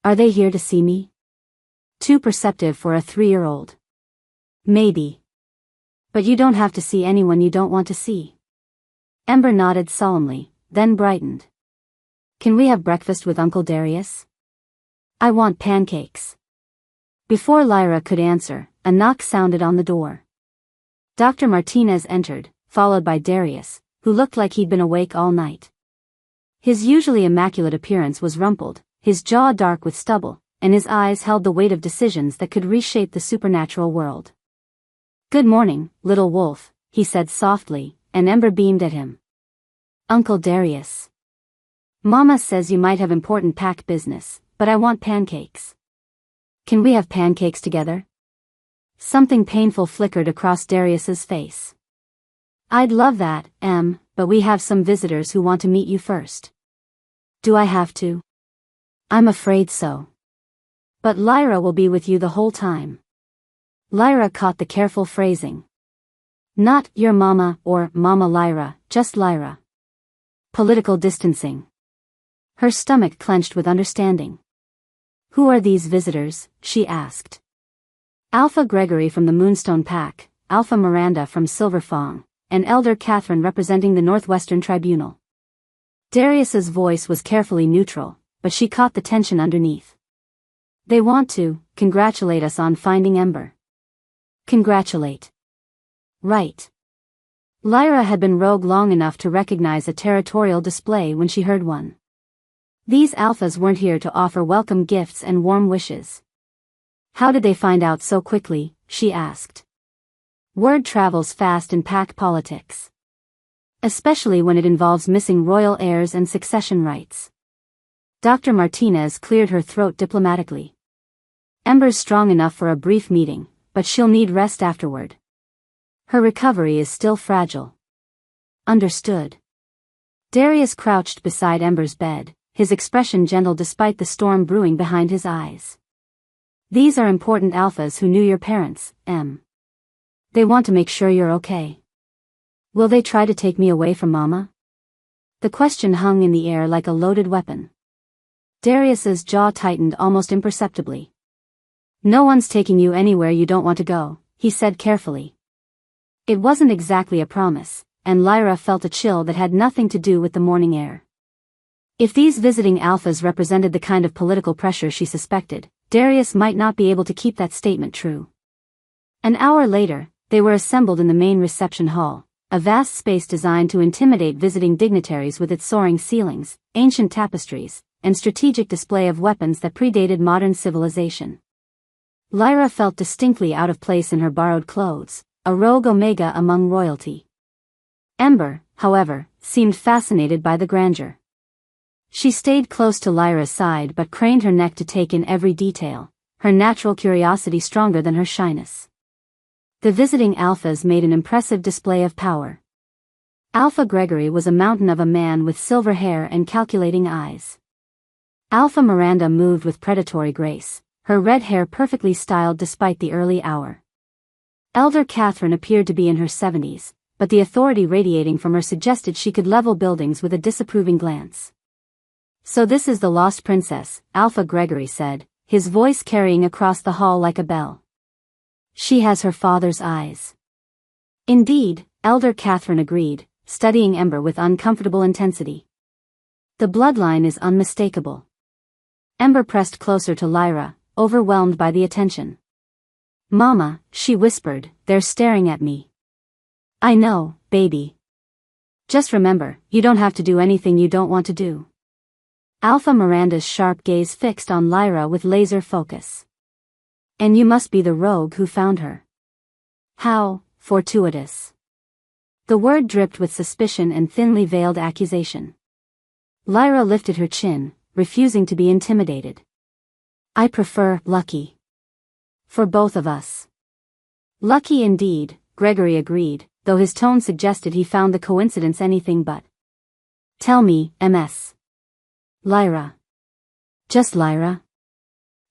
Are they here to see me? Too perceptive for a 3-year-old. Maybe. But you don't have to see anyone you don't want to see. Ember nodded solemnly, then brightened. Can we have breakfast with Uncle Darius? I want pancakes. Before Lyra could answer, a knock sounded on the door. Dr. Martinez entered, followed by Darius, who looked like he'd been awake all night. His usually immaculate appearance was rumpled, his jaw dark with stubble, and his eyes held the weight of decisions that could reshape the supernatural world. Good morning, little wolf, he said softly, and Ember beamed at him. Uncle Darius. Mama says you might have important PAC business, but I want pancakes. Can we have pancakes together? Something painful flickered across Darius's face. I'd love that, Em, but we have some visitors who want to meet you first. Do I have to? I'm afraid so. But Lyra will be with you the whole time. Lyra caught the careful phrasing. Not your mama or Mama Lyra, just Lyra. Political distancing. Her stomach clenched with understanding. Who are these visitors? She asked. Alpha Gregory from the Moonstone Pack, Alpha Miranda from Silver Fong, and Elder Catherine representing the Northwestern Tribunal. Darius's voice was carefully neutral, but she caught the tension underneath. They want to congratulate us on finding Ember. Congratulate. Right. Lyra had been rogue long enough to recognize a territorial display when she heard one. These alphas weren't here to offer welcome gifts and warm wishes. How did they find out so quickly? She asked. Word travels fast in PAC politics. Especially when it involves missing royal heirs and succession rights. Dr. Martinez cleared her throat diplomatically. Ember's strong enough for a brief meeting, but she'll need rest afterward. Her recovery is still fragile. Understood. Darius crouched beside Ember's bed, his expression gentle despite the storm brewing behind his eyes. These are important alphas who knew your parents, Em. They want to make sure you're okay. Will they try to take me away from Mama? The question hung in the air like a loaded weapon. Darius's jaw tightened almost imperceptibly. No one's taking you anywhere you don't want to go, he said carefully. It wasn't exactly a promise, and Lyra felt a chill that had nothing to do with the morning air. If these visiting alphas represented the kind of political pressure she suspected, Darius might not be able to keep that statement true. An hour later, they were assembled in the main reception hall, a vast space designed to intimidate visiting dignitaries with its soaring ceilings, ancient tapestries, and strategic display of weapons that predated modern civilization. Lyra felt distinctly out of place in her borrowed clothes, a rogue omega among royalty. Ember, however, seemed fascinated by the grandeur. She stayed close to Lyra's side but craned her neck to take in every detail, her natural curiosity stronger than her shyness. The visiting alphas made an impressive display of power. Alpha Gregory was a mountain of a man with silver hair and calculating eyes. Alpha Miranda moved with predatory grace, her red hair perfectly styled despite the early hour. Elder Catherine appeared to be in her 70s, but the authority radiating from her suggested she could level buildings with a disapproving glance. So this is the lost princess, Alpha Gregory said, his voice carrying across the hall like a bell. She has her father's eyes. Indeed, Elder Catherine agreed, studying Ember with uncomfortable intensity. The bloodline is unmistakable. Ember pressed closer to Lyra, overwhelmed by the attention. Mama, she whispered, they're staring at me. I know, baby. Just remember, you don't have to do anything you don't want to do. Alpha Miranda's sharp gaze fixed on Lyra with laser focus. And you must be the rogue who found her. How fortuitous. The word dripped with suspicion and thinly veiled accusation. Lyra lifted her chin, refusing to be intimidated. I prefer lucky. For both of us. Lucky indeed, Gregory agreed, though his tone suggested he found the coincidence anything but. Tell me, Ms. Lyra. Just Lyra?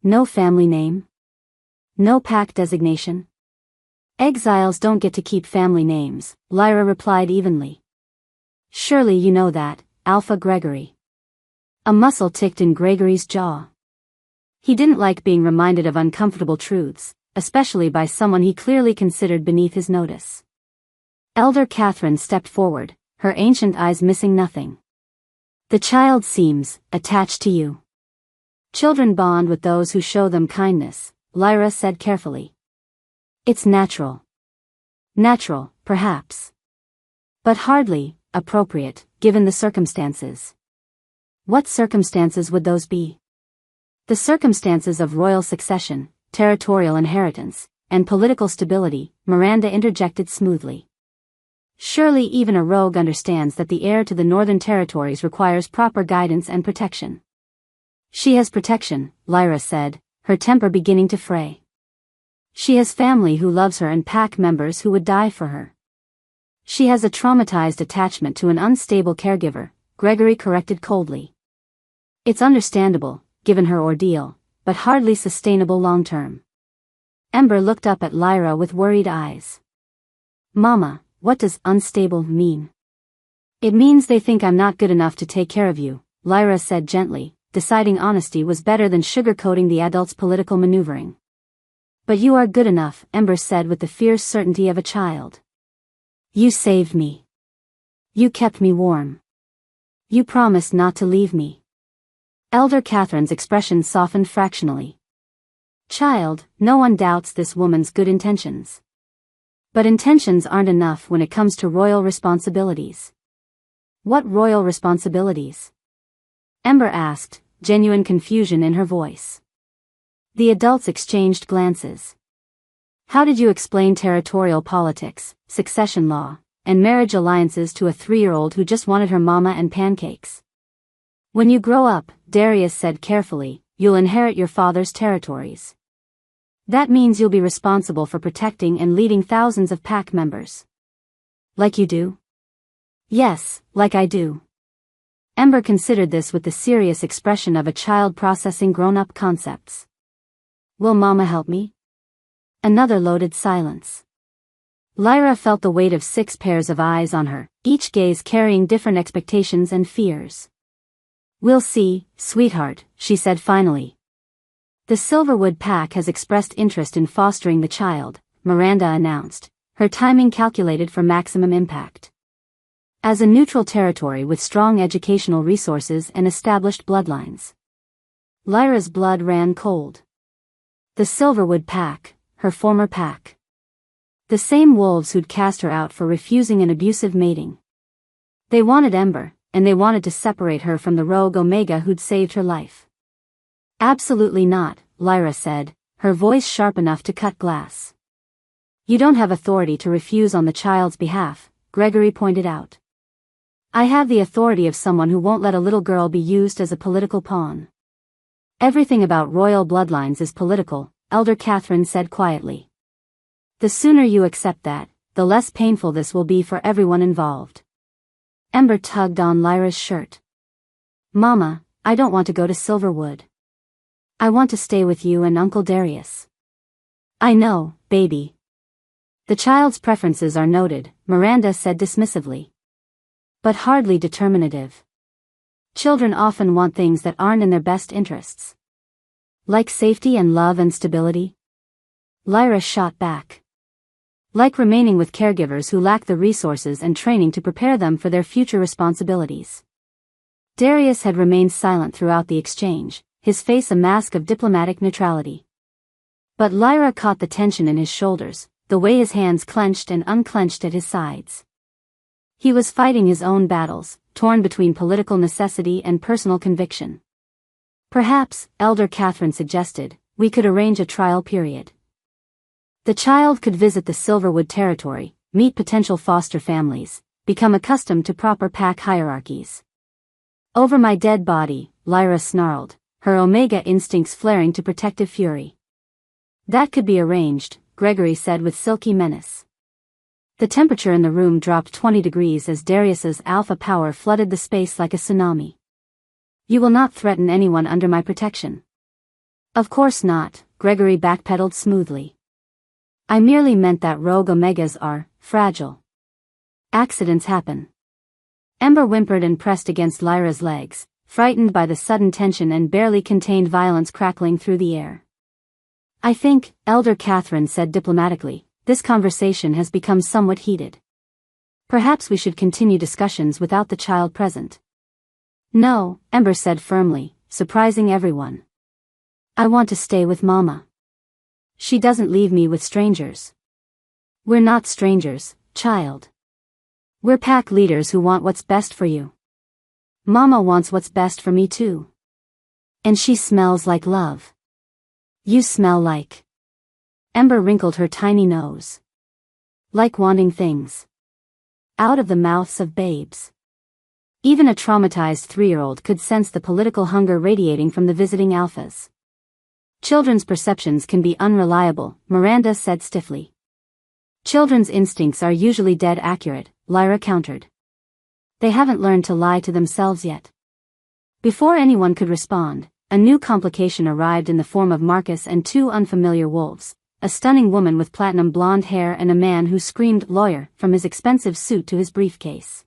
No family name? No pack designation? Exiles don't get to keep family names, Lyra replied evenly. Surely you know that, Alpha Gregory. A muscle ticked in Gregory's jaw. He didn't like being reminded of uncomfortable truths, especially by someone he clearly considered beneath his notice. Elder Catherine stepped forward, her ancient eyes missing nothing. The child seems attached to you. Children bond with those who show them kindness, Lyra said carefully. It's natural. Natural, perhaps. But hardly appropriate, given the circumstances. What circumstances would those be? The circumstances of royal succession, territorial inheritance, and political stability, Miranda interjected smoothly. Surely even a rogue understands that the heir to the Northern Territories requires proper guidance and protection. She has protection, Lyra said, her temper beginning to fray. She has family who loves her and pack members who would die for her. She has a traumatized attachment to an unstable caregiver, Gregory corrected coldly. It's understandable, given her ordeal, but hardly sustainable long-term. Ember looked up at Lyra with worried eyes. Mama, what does unstable mean? It means they think I'm not good enough to take care of you, Lyra said gently, deciding honesty was better than sugarcoating the adult's political maneuvering. But you are good enough, Ember said with the fierce certainty of a child. You saved me. You kept me warm. You promised not to leave me. Elder Catherine's expression softened fractionally. Child, no one doubts this woman's good intentions. But intentions aren't enough when it comes to royal responsibilities. What royal responsibilities? Ember asked, genuine confusion in her voice. The adults exchanged glances. How did you explain territorial politics, succession law, and marriage alliances to a 3-year-old who just wanted her mama and pancakes? When you grow up, Darius said carefully, you'll inherit your father's territories. That means you'll be responsible for protecting and leading thousands of pack members. Like you do? Yes, like I do. Ember considered this with the serious expression of a child processing grown-up concepts. Will Mama help me? Another loaded silence. Lyra felt the weight of 6 pairs of eyes on her, each gaze carrying different expectations and fears. We'll see, sweetheart, she said finally. The Silverwood pack has expressed interest in fostering the child, Miranda announced, her timing calculated for maximum impact. As a neutral territory with strong educational resources and established bloodlines. Lyra's blood ran cold. The Silverwood pack, her former pack. The same wolves who'd cast her out for refusing an abusive mating. They wanted Ember, and they wanted to separate her from the rogue Omega who'd saved her life. Absolutely not, Lyra said, her voice sharp enough to cut glass. You don't have authority to refuse on the child's behalf, Gregory pointed out. I have the authority of someone who won't let a little girl be used as a political pawn. Everything about royal bloodlines is political, Elder Catherine said quietly. The sooner you accept that, the less painful this will be for everyone involved. Ember tugged on Lyra's shirt. Mama, I don't want to go to Silverwood. I want to stay with you and Uncle Darius. I know, baby. The child's preferences are noted, Miranda said dismissively. But hardly determinative. Children often want things that aren't in their best interests. Like safety and love and stability? Lyra shot back. Like remaining with caregivers who lack the resources and training to prepare them for their future responsibilities. Darius had remained silent throughout the exchange, his face a mask of diplomatic neutrality. But Lyra caught the tension in his shoulders, the way his hands clenched and unclenched at his sides. He was fighting his own battles, torn between political necessity and personal conviction. Perhaps, Elder Catherine suggested, we could arrange a trial period. The child could visit the Silverwood territory, meet potential foster families, become accustomed to proper pack hierarchies. Over my dead body, Lyra snarled, her Omega instincts flaring to protective fury. That could be arranged, Gregory said with silky menace. The temperature in the room dropped 20 degrees as Darius's alpha power flooded the space like a tsunami. You will not threaten anyone under my protection. Of course not, Gregory backpedaled smoothly. I merely meant that rogue Omegas are fragile. Accidents happen. Ember whimpered and pressed against Lyra's legs, frightened by the sudden tension and barely contained violence crackling through the air. I think, Elder Catherine said diplomatically, this conversation has become somewhat heated. Perhaps we should continue discussions without the child present. No, Ember said firmly, surprising everyone. I want to stay with Mama. She doesn't leave me with strangers. We're not strangers, child. We're pack leaders who want what's best for you. Mama wants what's best for me too. And she smells like love. You smell like... Ember wrinkled her tiny nose. Like wanting things. Out of the mouths of babes. Even a traumatized 3-year-old could sense the political hunger radiating from the visiting alphas. Children's perceptions can be unreliable, Miranda said stiffly. Children's instincts are usually dead accurate, Lyra countered. They haven't learned to lie to themselves yet. Before anyone could respond, a new complication arrived in the form of Marcus and 2 unfamiliar wolves, a stunning woman with platinum blonde hair and a man who screamed lawyer from his expensive suit to his briefcase.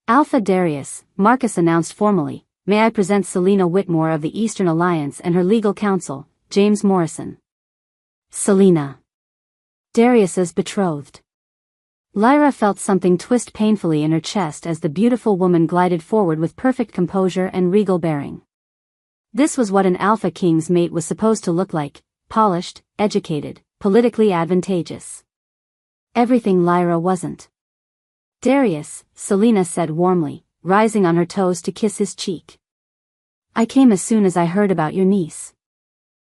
Alpha Darius, Marcus announced formally, may I present Selena Whitmore of the Eastern Alliance and her legal counsel, James Morrison. Selena. Darius's betrothed. Lyra felt something twist painfully in her chest as the beautiful woman glided forward with perfect composure and regal bearing. This was what an alpha king's mate was supposed to look like, polished, educated, politically advantageous. Everything Lyra wasn't. Darius, Selena said warmly, rising on her toes to kiss his cheek. I came as soon as I heard about your niece.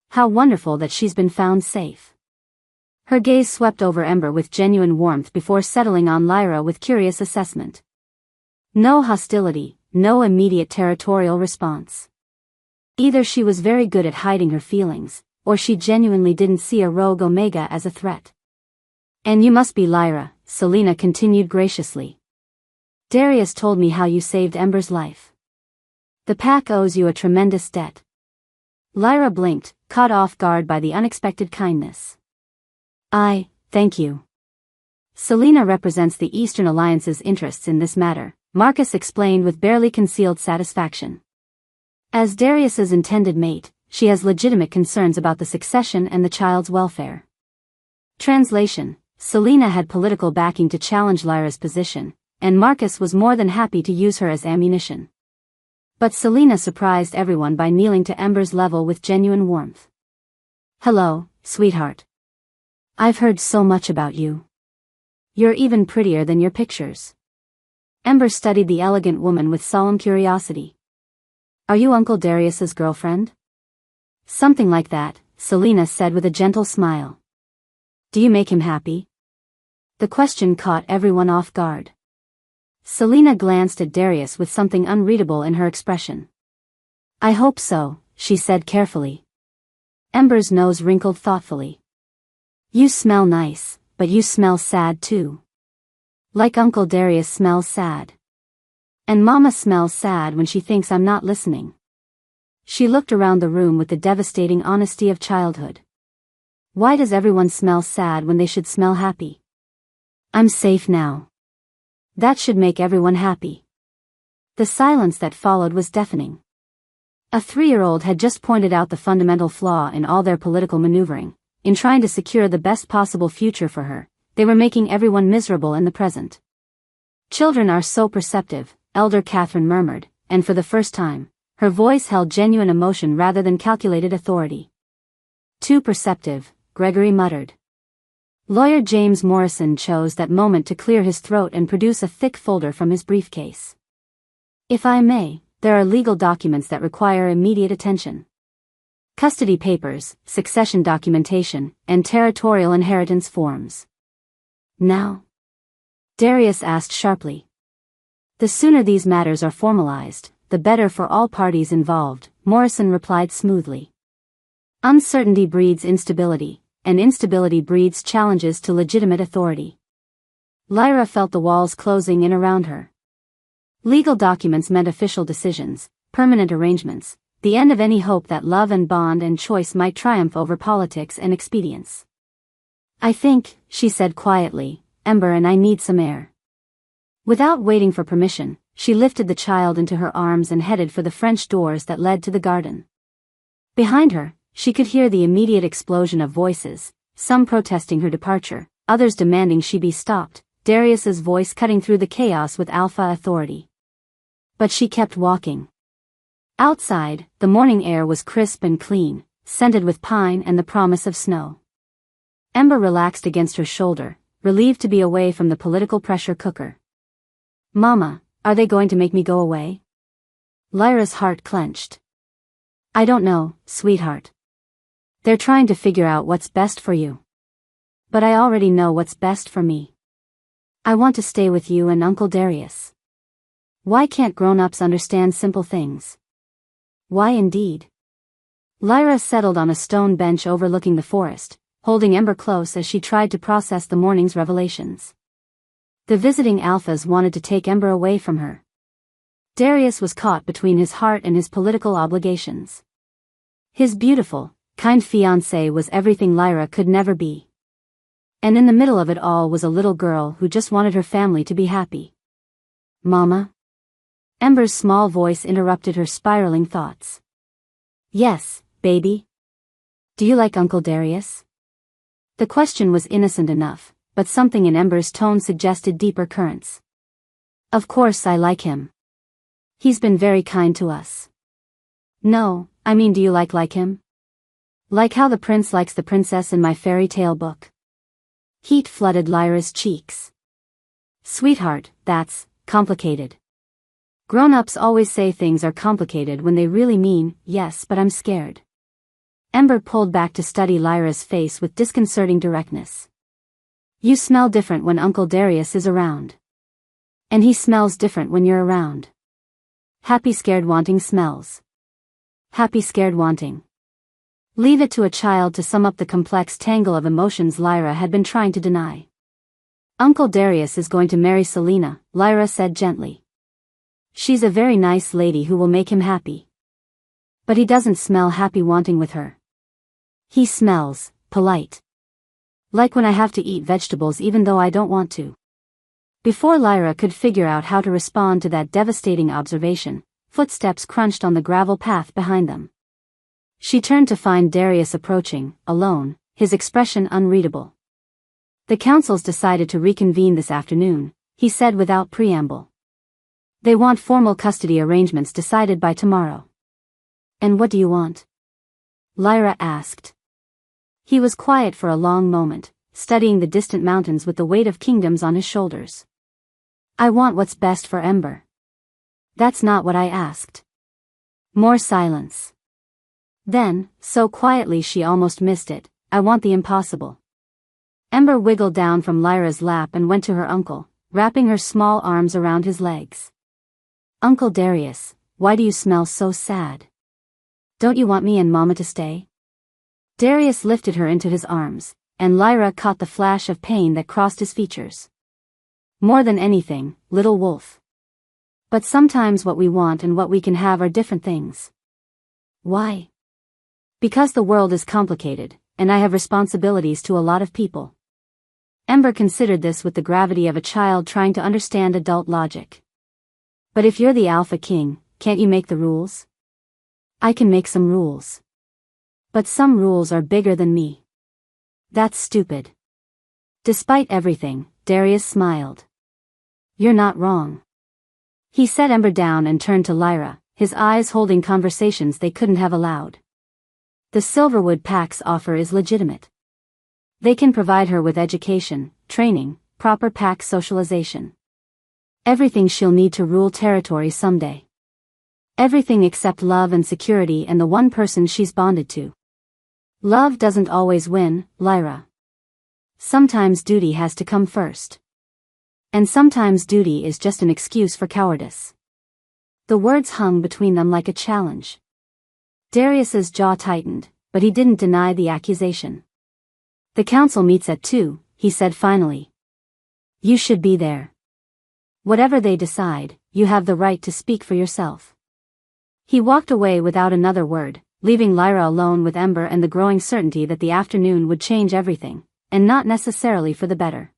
How wonderful that she's been found safe. Her gaze swept over Ember with genuine warmth before settling on Lyra with curious assessment. No hostility, no immediate territorial response. Either she was very good at hiding her feelings, or she genuinely didn't see a rogue Omega as a threat. And you must be Lyra, Selena continued graciously. Darius told me how you saved Ember's life. The pack owes you a tremendous debt. Lyra blinked, caught off guard by the unexpected kindness. Thank you. Selena represents the Eastern Alliance's interests in this matter, Marcus explained with barely concealed satisfaction. As Darius's intended mate, she has legitimate concerns about the succession and the child's welfare. Translation: Selena had political backing to challenge Lyra's position, and Marcus was more than happy to use her as ammunition. But Selena surprised everyone by kneeling to Ember's level with genuine warmth. "Hello, sweetheart. I've heard so much about you. You're even prettier than your pictures." Ember studied the elegant woman with solemn curiosity. "Are you Uncle Darius's girlfriend?" "Something like that," Selena said with a gentle smile. "Do you make him happy?" The question caught everyone off guard. Selena glanced at Darius with something unreadable in her expression. "I hope so," she said carefully. Ember's nose wrinkled thoughtfully. "You smell nice, but you smell sad too. Like Uncle Darius smells sad. And Mama smells sad when she thinks I'm not listening." She looked around the room with the devastating honesty of childhood. Why does everyone smell sad when they should smell happy? "I'm safe now. That should make everyone happy." The silence that followed was deafening. A 3-year-old had just pointed out the fundamental flaw in all their political maneuvering. In trying to secure the best possible future for her, they were making everyone miserable in the present. "Children are so perceptive," Elder Catherine murmured, and for the first time, her voice held genuine emotion rather than calculated authority. "Too perceptive," Gregory muttered. Lawyer James Morrison chose that moment to clear his throat and produce a thick folder from his briefcase. "If I may, there are legal documents that require immediate attention. Custody papers, succession documentation, and territorial inheritance forms." "Now?" Darius asked sharply. "The sooner these matters are formalized, the better for all parties involved," Morrison replied smoothly. "Uncertainty breeds instability, and instability breeds challenges to legitimate authority." Lyra felt the walls closing in around her. Legal documents meant official decisions, permanent arrangements, the end of any hope that love and bond and choice might triumph over politics and expedience. "I think," she said quietly, "Ember and I need some air." Without waiting for permission, she lifted the child into her arms and headed for the French doors that led to the garden. Behind her, she could hear the immediate explosion of voices, some protesting her departure, others demanding she be stopped, Darius's voice cutting through the chaos with alpha authority. But she kept walking. Outside, the morning air was crisp and clean, scented with pine and the promise of snow. Ember relaxed against her shoulder, relieved to be away from the political pressure cooker. "Mama, are they going to make me go away?" Lyra's heart clenched. "I don't know, sweetheart. They're trying to figure out what's best for you. But I already know what's best for me. I want to stay with you and Uncle Darius. Why can't grown-ups understand simple things?" "Why indeed?" Lyra settled on a stone bench overlooking the forest, holding Ember close as she tried to process the morning's revelations. The visiting alphas wanted to take Ember away from her. Darius was caught between his heart and his political obligations. His beautiful, kind fiancée was everything Lyra could never be. And in the middle of it all was a little girl who just wanted her family to be happy. "Mama?" Ember's small voice interrupted her spiraling thoughts. "Yes, baby? Do you like Uncle Darius?" The question was innocent enough, but something in Ember's tone suggested deeper currents. "Of course I like him. He's been very kind to us." "No, I mean, do you like him? Like how the prince likes the princess in my fairy tale book?" Heat flooded Lyra's cheeks. "Sweetheart, that's complicated. Grown-ups always say things are complicated when they really mean, yes, but I'm scared." Ember pulled back to study Lyra's face with disconcerting directness. "You smell different when Uncle Darius is around. And he smells different when you're around. Happy scared wanting smells. Happy scared wanting." Leave it to a child to sum up the complex tangle of emotions Lyra had been trying to deny. "Uncle Darius is going to marry Selena," Lyra said gently. She's a very nice lady who will make him happy. But he doesn't smell happy wanting with her. He smells polite. Like when I have to eat vegetables even though I don't want to. Before Lyra could figure out how to respond to that devastating observation, footsteps crunched on the gravel path behind them. She turned to find Darius approaching, alone, his expression unreadable. The councils decided to reconvene this afternoon, he said without preamble. They want formal custody arrangements decided by tomorrow. And what do you want? Lyra asked. He was quiet for a long moment, studying the distant mountains with the weight of kingdoms on his shoulders. I want what's best for Ember. That's not what I asked. More silence. Then, so quietly she almost missed it, I want the impossible. Ember wiggled down from Lyra's lap and went to her uncle, wrapping her small arms around his legs. Uncle Darius, why do you smell so sad? Don't you want me and Mama to stay? Darius lifted her into his arms, and Lyra caught the flash of pain that crossed his features. More than anything, little wolf. But sometimes what we want and what we can have are different things. Why? Because the world is complicated, and I have responsibilities to a lot of people. Ember considered this with the gravity of a child trying to understand adult logic. But if you're the Alpha King, can't you make the rules? I can make some rules. But some rules are bigger than me. That's stupid. Despite everything, Darius smiled. You're not wrong. He set Ember down and turned to Lyra, his eyes holding conversations they couldn't have allowed. The Silverwood Pack's offer is legitimate. They can provide her with education, training, proper pack socialization. Everything she'll need to rule territory someday. Everything except love and security and the one person she's bonded to. Love doesn't always win, Lyra. Sometimes duty has to come first. And sometimes duty is just an excuse for cowardice. The words hung between them like a challenge. Darius's jaw tightened, but he didn't deny the accusation. The council meets at 2, he said finally. You should be there. Whatever they decide, you have the right to speak for yourself. He walked away without another word, leaving Lyra alone with Ember and the growing certainty that the afternoon would change everything, and not necessarily for the better.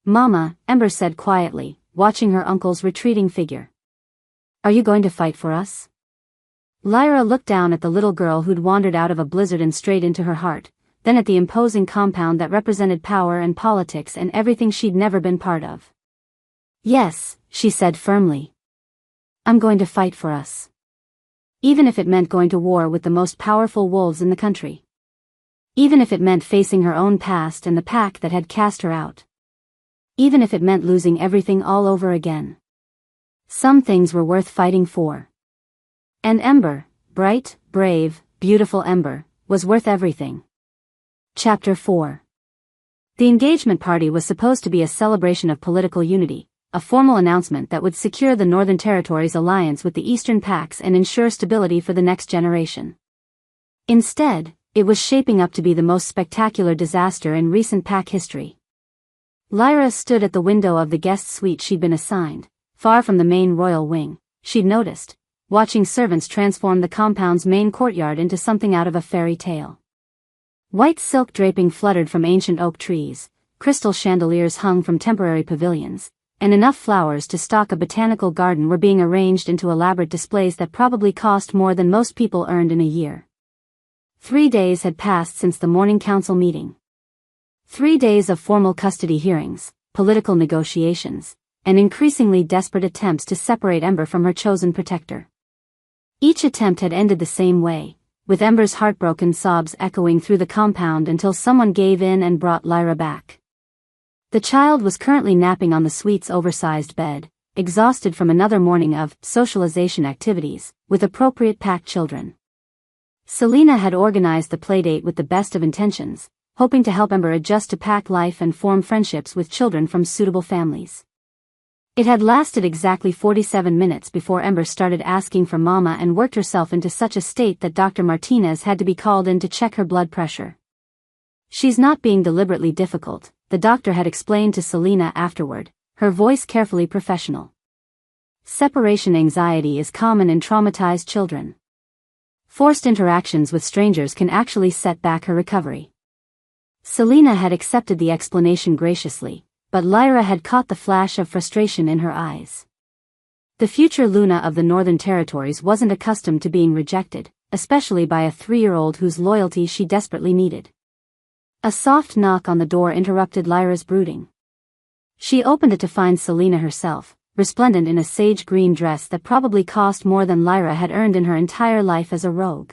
Mama, Ember said quietly, watching her uncle's retreating figure. Are you going to fight for us? Lyra looked down at the little girl who'd wandered out of a blizzard and straight into her heart, then at the imposing compound that represented power and politics and everything she'd never been part of. Yes, she said firmly. I'm going to fight for us. Even if it meant going to war with the most powerful wolves in the country. Even if it meant facing her own past and the pack that had cast her out. Even if it meant losing everything all over again. Some things were worth fighting for. And Ember, bright, brave, beautiful Ember, was worth everything. Chapter 4. The engagement party was supposed to be a celebration of political unity, a formal announcement that would secure the Northern Territory's alliance with the Eastern Packs and ensure stability for the next generation. Instead, it was shaping up to be the most spectacular disaster in recent pack history. Lyra stood at the window of the guest suite she'd been assigned, far from the main royal wing, she'd noticed, watching servants transform the compound's main courtyard into something out of a fairy tale. White silk draping fluttered from ancient oak trees, crystal chandeliers hung from temporary pavilions, and enough flowers to stock a botanical garden were being arranged into elaborate displays that probably cost more than most people earned in a year. 3 days had passed since the morning council meeting. 3 days of formal custody hearings, political negotiations, and increasingly desperate attempts to separate Ember from her chosen protector. Each attempt had ended the same way, with Ember's heartbroken sobs echoing through the compound until someone gave in and brought Lyra back. The child was currently napping on the suite's oversized bed, exhausted from another morning of socialization activities with appropriate pack children. Selena had organized the playdate with the best of intentions, hoping to help Ember adjust to pack life and form friendships with children from suitable families. It had lasted exactly 47 minutes before Ember started asking for Mama and worked herself into such a state that Dr. Martinez had to be called in to check her blood pressure. She's not being deliberately difficult, the doctor had explained to Selena afterward, her voice carefully professional. Separation anxiety is common in traumatized children. Forced interactions with strangers can actually set back her recovery. Selena had accepted the explanation graciously, but Lyra had caught the flash of frustration in her eyes. The future Luna of the Northern Territories wasn't accustomed to being rejected, especially by a 3-year-old whose loyalty she desperately needed. A soft knock on the door interrupted Lyra's brooding. She opened it to find Selena herself, resplendent in a sage green dress that probably cost more than Lyra had earned in her entire life as a rogue.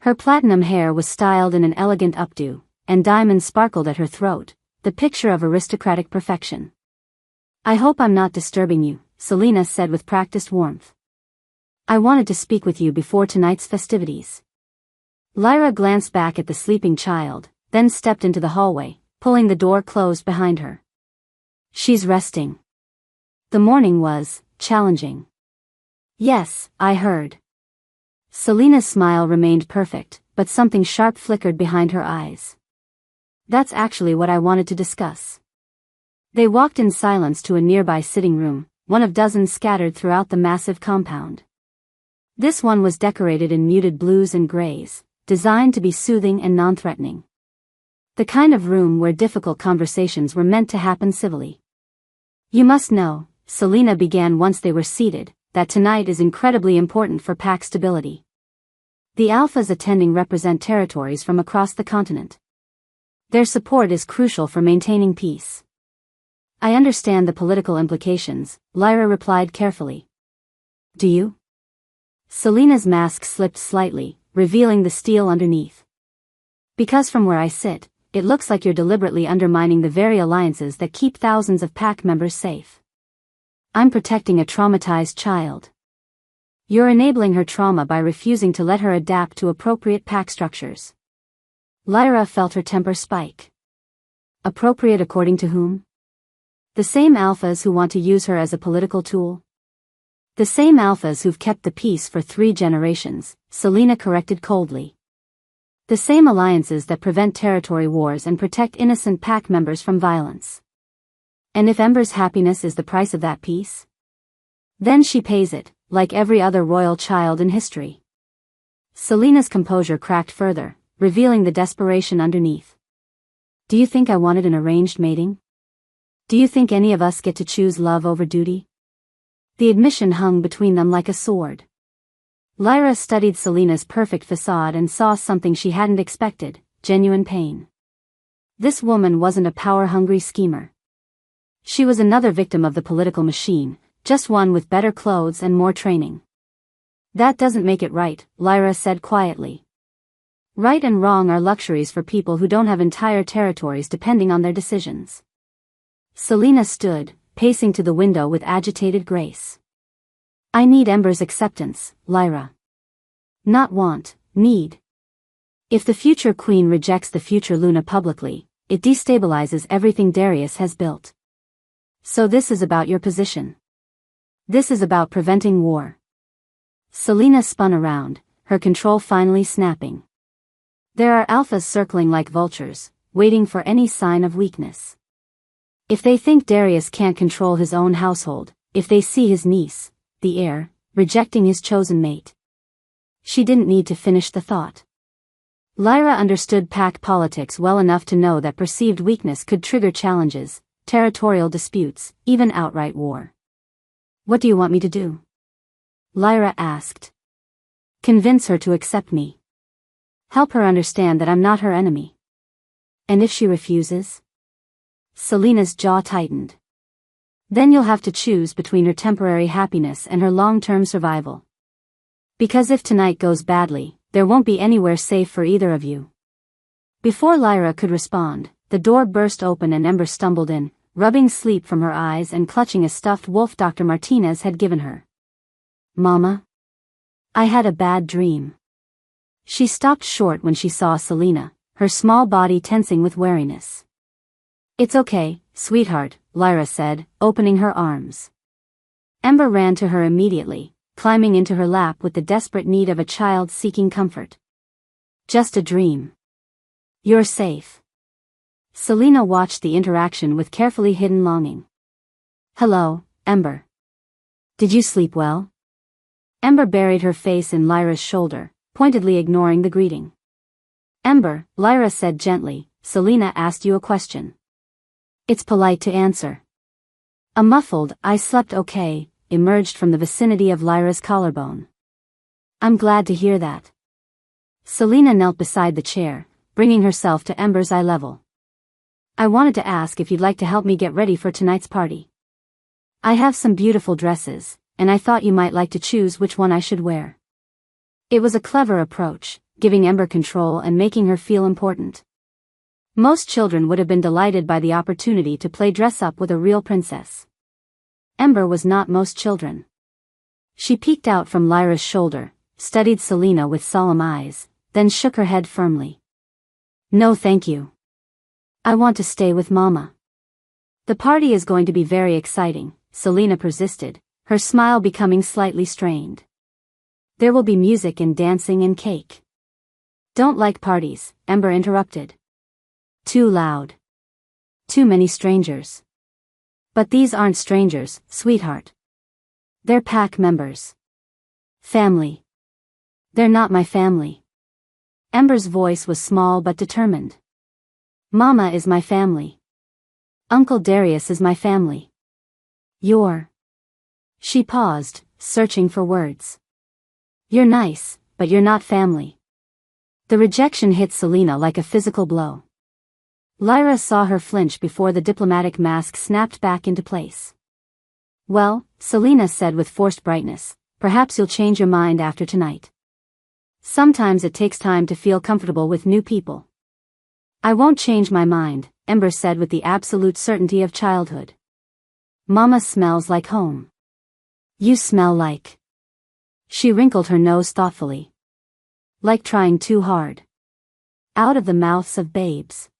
Her platinum hair was styled in an elegant updo, and diamonds sparkled at her throat, the picture of aristocratic perfection. "I hope I'm not disturbing you," Selena said with practiced warmth. "I wanted to speak with you before tonight's festivities." Lyra glanced back at the sleeping child, then stepped into the hallway, pulling the door closed behind her. "She's resting." The morning was challenging. "Yes, I heard." Selena's smile remained perfect, but something sharp flickered behind her eyes. "That's actually what I wanted to discuss." They walked in silence to a nearby sitting room, one of dozens scattered throughout the massive compound. This one was decorated in muted blues and grays, designed to be soothing and non-threatening. The kind of room where difficult conversations were meant to happen civilly. "You must know," Selena began once they were seated, "that tonight is incredibly important for pack stability. The alphas attending represent territories from across the continent. Their support is crucial for maintaining peace." "I understand the political implications," Lyra replied carefully. "Do you?" Selena's mask slipped slightly, revealing the steel underneath. "Because from where I sit, it looks like you're deliberately undermining the very alliances that keep thousands of pack members safe. I'm protecting a traumatized child. You're enabling her trauma by refusing to let her adapt to appropriate pack structures." Lyra felt her temper spike. Appropriate according to whom? The same alphas who want to use her as a political tool? The same alphas who've kept the peace for 3 generations, Selena corrected coldly. The same alliances that prevent territory wars and protect innocent pack members from violence. And if Ember's happiness is the price of that peace? Then she pays it, like every other royal child in history. Selena's composure cracked further, revealing the desperation underneath. "Do you think I wanted an arranged mating? Do you think any of us get to choose love over duty?" The admission hung between them like a sword. Lyra studied Selena's perfect facade and saw something she hadn't expected: genuine pain. This woman wasn't a power-hungry schemer. She was another victim of the political machine, just one with better clothes and more training. "That doesn't make it right," Lyra said quietly. "Right and wrong are luxuries for people who don't have entire territories depending on their decisions." Selena stood, pacing to the window with agitated grace. "I need Ember's acceptance, Lyra. Not want, need. If the future queen rejects the future Luna publicly, it destabilizes everything Darius has built. So this is about your position. This is about preventing war." Selena spun around, her control finally snapping. "There are alphas circling like vultures, waiting for any sign of weakness. If they think Darius can't control his own household, if they see his niece, the heir, rejecting his chosen mate." She didn't need to finish the thought. Lyra understood pack politics well enough to know that perceived weakness could trigger challenges, territorial disputes, even outright war. "What do you want me to do?" Lyra asked. "Convince her to accept me. Help her understand that I'm not her enemy." "And if she refuses?" Selena's jaw tightened. "Then you'll have to choose between her temporary happiness and her long-term survival. Because if tonight goes badly, there won't be anywhere safe for either of you." Before Lyra could respond, the door burst open and Ember stumbled in, rubbing sleep from her eyes and clutching a stuffed wolf Dr. Martinez had given her. "Mama? I had a bad dream." She stopped short when she saw Selena, her small body tensing with wariness. "It's okay, sweetheart," Lyra said, opening her arms. Ember ran to her immediately, climbing into her lap with the desperate need of a child seeking comfort. "Just a dream. You're safe." Selena watched the interaction with carefully hidden longing. "Hello, Ember. Did you sleep well? Ember buried her face in Lyra's shoulder, pointedly ignoring the greeting. Ember, Lyra said gently, Selena asked you a question. It's polite to answer. A muffled, I slept okay, emerged from the vicinity of Lyra's collarbone. I'm glad to hear that. Selena knelt beside the chair, bringing herself to Ember's eye level. I wanted to ask if you'd like to help me get ready for tonight's party. I have some beautiful dresses, and I thought you might like to choose which one I should wear. It was a clever approach, giving Ember control and making her feel important. Most children would have been delighted by the opportunity to play dress-up with a real princess. Ember was not most children. She peeked out from Lyra's shoulder, studied Selena with solemn eyes, then shook her head firmly. No thank you. I want to stay with Mama. The party is going to be very exciting, Selena persisted, her smile becoming slightly strained. There will be music and dancing and cake. Don't like parties, Ember interrupted. Too loud. Too many strangers. But these aren't strangers, sweetheart. They're pack members. Family. They're not my family. Ember's voice was small but determined. Mama is my family. Uncle Darius is my family. You're... She paused, searching for words. You're nice, but you're not family. The rejection hit Selena like a physical blow. Lyra saw her flinch before the diplomatic mask snapped back into place. Well, Selena said with forced brightness, perhaps you'll change your mind after tonight. Sometimes it takes time to feel comfortable with new people. I won't change my mind, Ember said with the absolute certainty of childhood. Mama smells like home. You smell like... She wrinkled her nose thoughtfully. Like trying too hard. Out of the mouths of babes.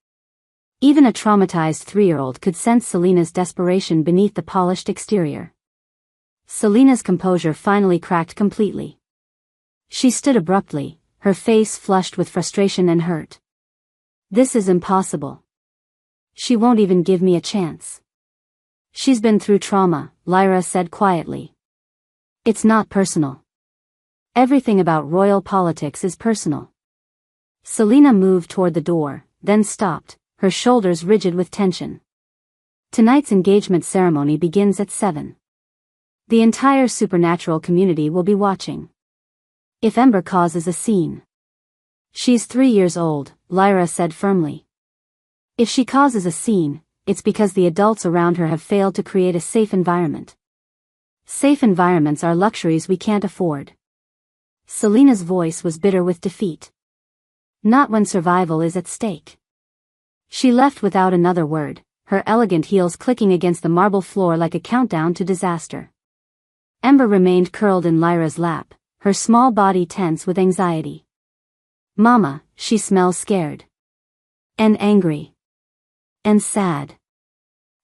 Even a traumatized 3-year-old could sense Selena's desperation beneath the polished exterior. Selena's composure finally cracked completely. She stood abruptly, her face flushed with frustration and hurt. This is impossible. She won't even give me a chance. She's been through trauma, Lyra said quietly. It's not personal. Everything about royal politics is personal. Selena moved toward the door, then stopped, her shoulders rigid with tension. Tonight's engagement ceremony begins at 7. The entire supernatural community will be watching. If Ember causes a scene. She's 3 years old, Lyra said firmly. If she causes a scene, it's because the adults around her have failed to create a safe environment. Safe environments are luxuries we can't afford. Selena's voice was bitter with defeat. Not when survival is at stake. She left without another word, her elegant heels clicking against the marble floor like a countdown to disaster. Ember remained curled in Lyra's lap, her small body tense with anxiety. Mama, she smells scared. And angry. And sad.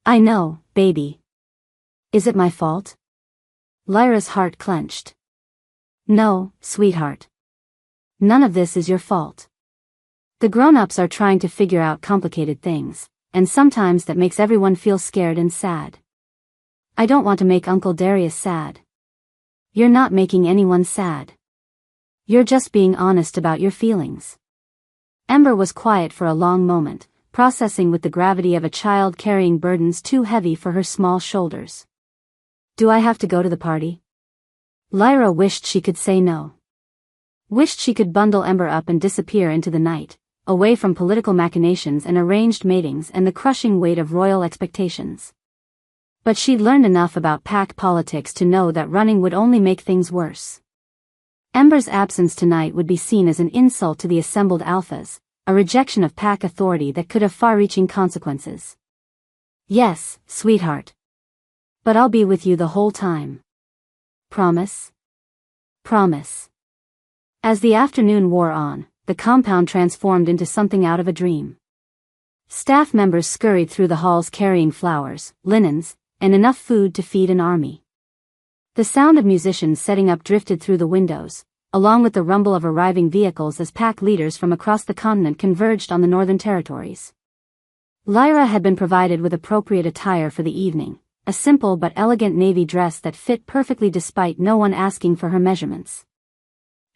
I know, baby. Is it my fault? Lyra's heart clenched. No, sweetheart. None of this is your fault. The grown-ups are trying to figure out complicated things, and sometimes that makes everyone feel scared and sad. I don't want to make Uncle Darius sad. You're not making anyone sad. You're just being honest about your feelings. Ember was quiet for a long moment, processing with the gravity of a child carrying burdens too heavy for her small shoulders. Do I have to go to the party? Lyra wished she could say no. Wished she could bundle Ember up and disappear into the night, away from political machinations and arranged matings and the crushing weight of royal expectations. But she'd learned enough about pack politics to know that running would only make things worse. Ember's absence tonight would be seen as an insult to the assembled alphas, a rejection of pack authority that could have far-reaching consequences. Yes, sweetheart. But I'll be with you the whole time. Promise? Promise. As the afternoon wore on, the compound transformed into something out of a dream. Staff members scurried through the halls carrying flowers, linens, and enough food to feed an army. The sound of musicians setting up drifted through the windows, along with the rumble of arriving vehicles as pack leaders from across the continent converged on the northern territories. Lyra had been provided with appropriate attire for the evening, a simple but elegant navy dress that fit perfectly despite no one asking for her measurements.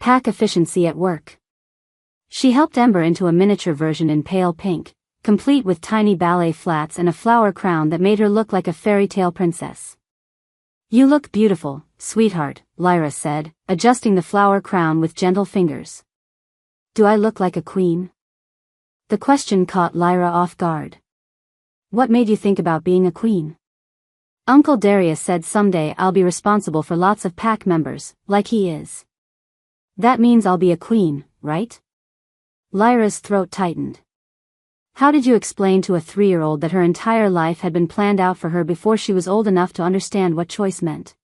Pack efficiency at work. She helped Ember into a miniature version in pale pink, complete with tiny ballet flats and a flower crown that made her look like a fairy tale princess. "You look beautiful, sweetheart," Lyra said, adjusting the flower crown with gentle fingers. "Do I look like a queen?" The question caught Lyra off guard. "What made you think about being a queen?" "Uncle Darius said someday I'll be responsible for lots of pack members, like he is." "That means I'll be a queen, right?" Lyra's throat tightened. How did you explain to a 3-year-old that her entire life had been planned out for her before she was old enough to understand what choice meant?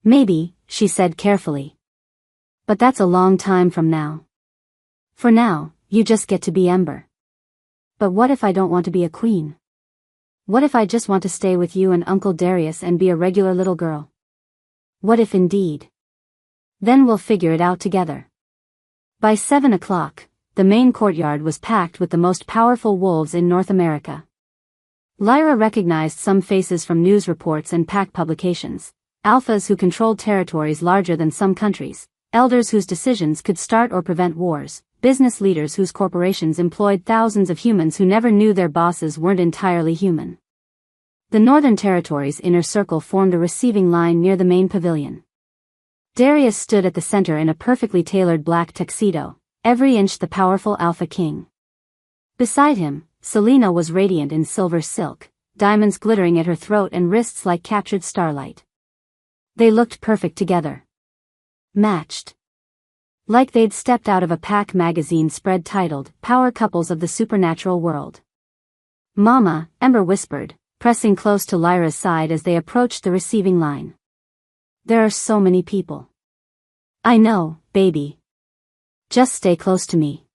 "Maybe," she said carefully. "But that's a long time from now. For now, you just get to be Ember." "But what if I don't want to be a queen? What if I just want to stay with you and Uncle Darius and be a regular little girl?" "What if indeed? Then we'll figure it out together." By 7 o'clock, the main courtyard was packed with the most powerful wolves in North America. Lyra recognized some faces from news reports and pack publications: alphas who controlled territories larger than some countries, elders whose decisions could start or prevent wars, business leaders whose corporations employed thousands of humans who never knew their bosses weren't entirely human. The Northern Territory's inner circle formed a receiving line near the main pavilion. Darius stood at the center in a perfectly tailored black tuxedo, every inch the powerful Alpha King. Beside him, Selena was radiant in silver silk, diamonds glittering at her throat and wrists like captured starlight. They looked perfect together. Matched. Like they'd stepped out of a pack magazine spread titled, "Power Couples of the Supernatural World." "Mama," Ember whispered, pressing close to Lyra's side as they approached the receiving line. "There are so many people." "I know, baby. Just stay close to me."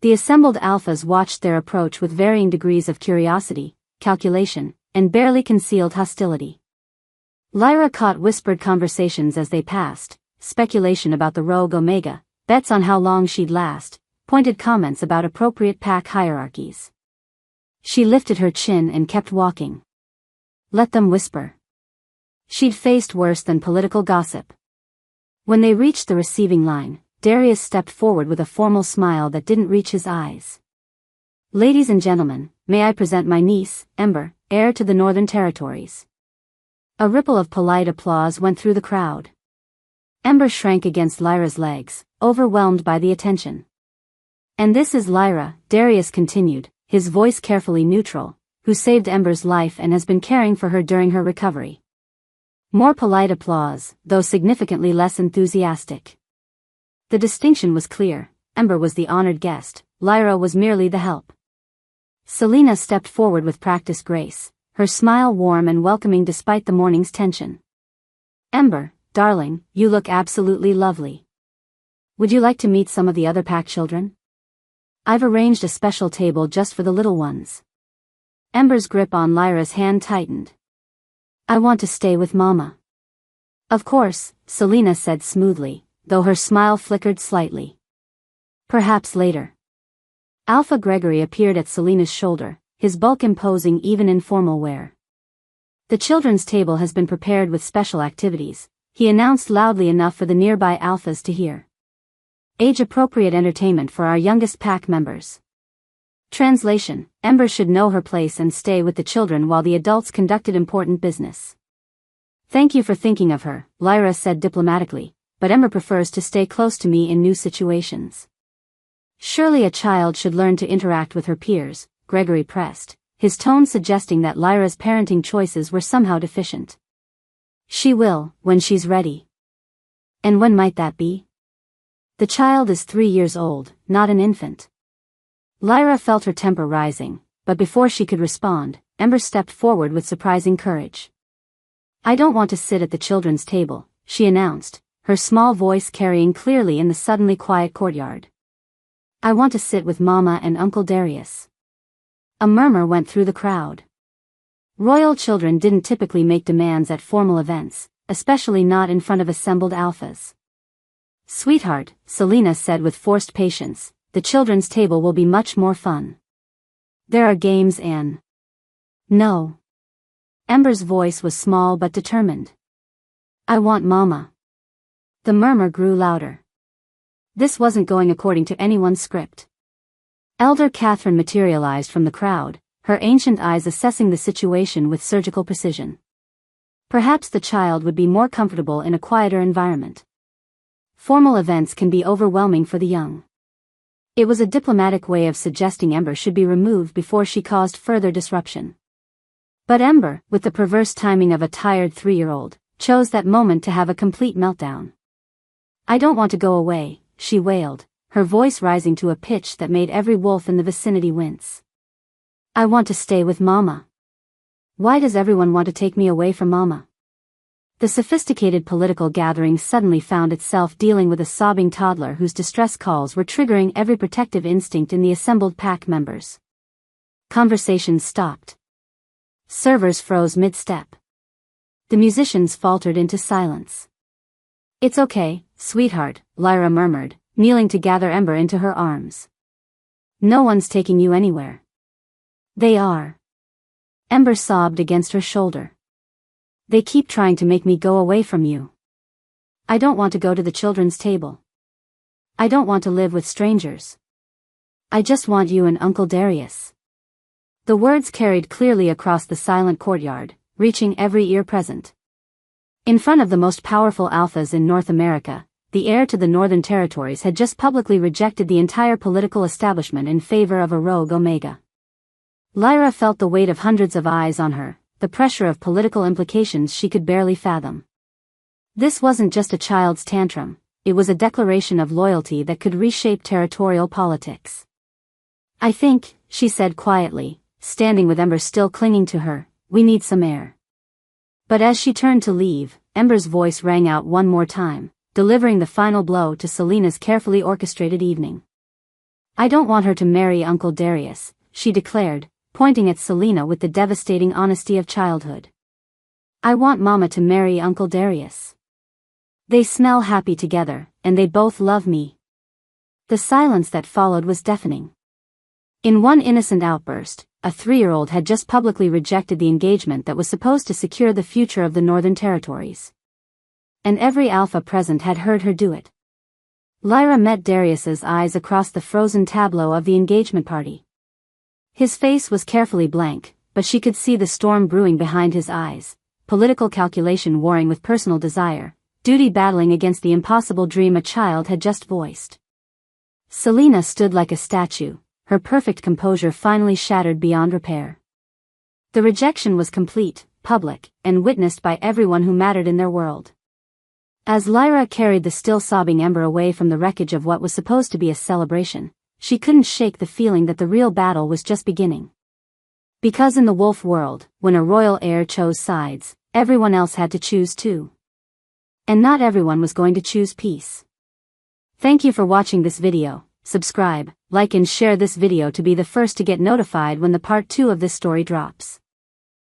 The assembled alphas watched their approach with varying degrees of curiosity, calculation, and barely concealed hostility. Lyra caught whispered conversations as they passed, speculation about the rogue Omega, bets on how long she'd last, pointed comments about appropriate pack hierarchies. She lifted her chin and kept walking. Let them whisper. She'd faced worse than political gossip. When they reached the receiving line, Darius stepped forward with a formal smile that didn't reach his eyes. "Ladies and gentlemen, may I present my niece, Ember, heir to the Northern Territories." A ripple of polite applause went through the crowd. Ember shrank against Lyra's legs, overwhelmed by the attention. "And this is Lyra," Darius continued, his voice carefully neutral, "who saved Ember's life and has been caring for her during her recovery." More polite applause, though significantly less enthusiastic. The distinction was clear: Ember was the honored guest, Lyra was merely the help. Selena stepped forward with practiced grace, her smile warm and welcoming despite the morning's tension. "Ember, darling, you look absolutely lovely. Would you like to meet some of the other pack children? I've arranged a special table just for the little ones." Ember's grip on Lyra's hand tightened. "I want to stay with Mama." "Of course," Selena said smoothly, though her smile flickered slightly. "Perhaps later." Alpha Gregory appeared at Selena's shoulder, his bulk imposing even in formal wear. "The children's table has been prepared with special activities," he announced loudly enough for the nearby alphas to hear. "Age-appropriate entertainment for our youngest pack members." Translation: Ember should know her place and stay with the children while the adults conducted important business. "Thank you for thinking of her," Lyra said diplomatically, "but Ember prefers to stay close to me in new situations." "Surely a child should learn to interact with her peers," Gregory pressed, his tone suggesting that Lyra's parenting choices were somehow deficient. "She will, when she's ready." "And when might that be?" "The child is 3 years old, not an infant." Lyra felt her temper rising, but before she could respond, Ember stepped forward with surprising courage. "I don't want to sit at the children's table," she announced, her small voice carrying clearly in the suddenly quiet courtyard. "I want to sit with Mama and Uncle Darius." A murmur went through the crowd. Royal children didn't typically make demands at formal events, especially not in front of assembled alphas. "Sweetheart," Selena said with forced patience, "the children's table will be much more fun. There are games and..." "No." Ember's voice was small but determined. "I want Mama." The murmur grew louder. This wasn't going according to anyone's script. Elder Catherine materialized from the crowd, her ancient eyes assessing the situation with surgical precision. Perhaps the child would be more comfortable in a quieter environment. Formal events can be overwhelming for the young. It was a diplomatic way of suggesting Ember should be removed before she caused further disruption. But Ember, with the perverse timing of a tired 3-year-old, chose that moment to have a complete meltdown. "I don't want to go away," she wailed, her voice rising to a pitch that made every wolf in the vicinity wince. "I want to stay with Mama. Why does everyone want to take me away from Mama?" The sophisticated political gathering suddenly found itself dealing with a sobbing toddler whose distress calls were triggering every protective instinct in the assembled pack members. Conversations stopped. Servers froze mid-step. The musicians faltered into silence. "It's okay, sweetheart," Lyra murmured, kneeling to gather Ember into her arms. "No one's taking you anywhere." "They are." Ember sobbed against her shoulder. "They keep trying to make me go away from you. I don't want to go to the children's table. I don't want to live with strangers. I just want you and Uncle Darius." The words carried clearly across the silent courtyard, reaching every ear present. In front of the most powerful alphas in North America, the heir to the Northern Territories had just publicly rejected the entire political establishment in favor of a rogue Omega. Lyra felt the weight of hundreds of eyes on her, the pressure of political implications she could barely fathom. This wasn't just a child's tantrum, it was a declaration of loyalty that could reshape territorial politics. "I think," she said quietly, standing with Ember still clinging to her, "we need some air." But as she turned to leave, Ember's voice rang out one more time, delivering the final blow to Selena's carefully orchestrated evening. "I don't want her to marry Uncle Darius," she declared, pointing at Selena with the devastating honesty of childhood. "I want Mama to marry Uncle Darius. They smell happy together, and they both love me." The silence that followed was deafening. In one innocent outburst, a 3-year-old had just publicly rejected the engagement that was supposed to secure the future of the Northern Territories. And every alpha present had heard her do it. Lyra met Darius's eyes across the frozen tableau of the engagement party. His face was carefully blank, but she could see the storm brewing behind his eyes, political calculation warring with personal desire, duty battling against the impossible dream a child had just voiced. Selena stood like a statue, her perfect composure finally shattered beyond repair. The rejection was complete, public, and witnessed by everyone who mattered in their world. As Lyra carried the still sobbing Ember away from the wreckage of what was supposed to be a celebration, she couldn't shake the feeling that the real battle was just beginning. Because in the wolf world, when a royal heir chose sides, everyone else had to choose too. And not everyone was going to choose peace. Thank you for watching this video. Subscribe, like and share this video to be the first to get notified when the part 2 of this story drops.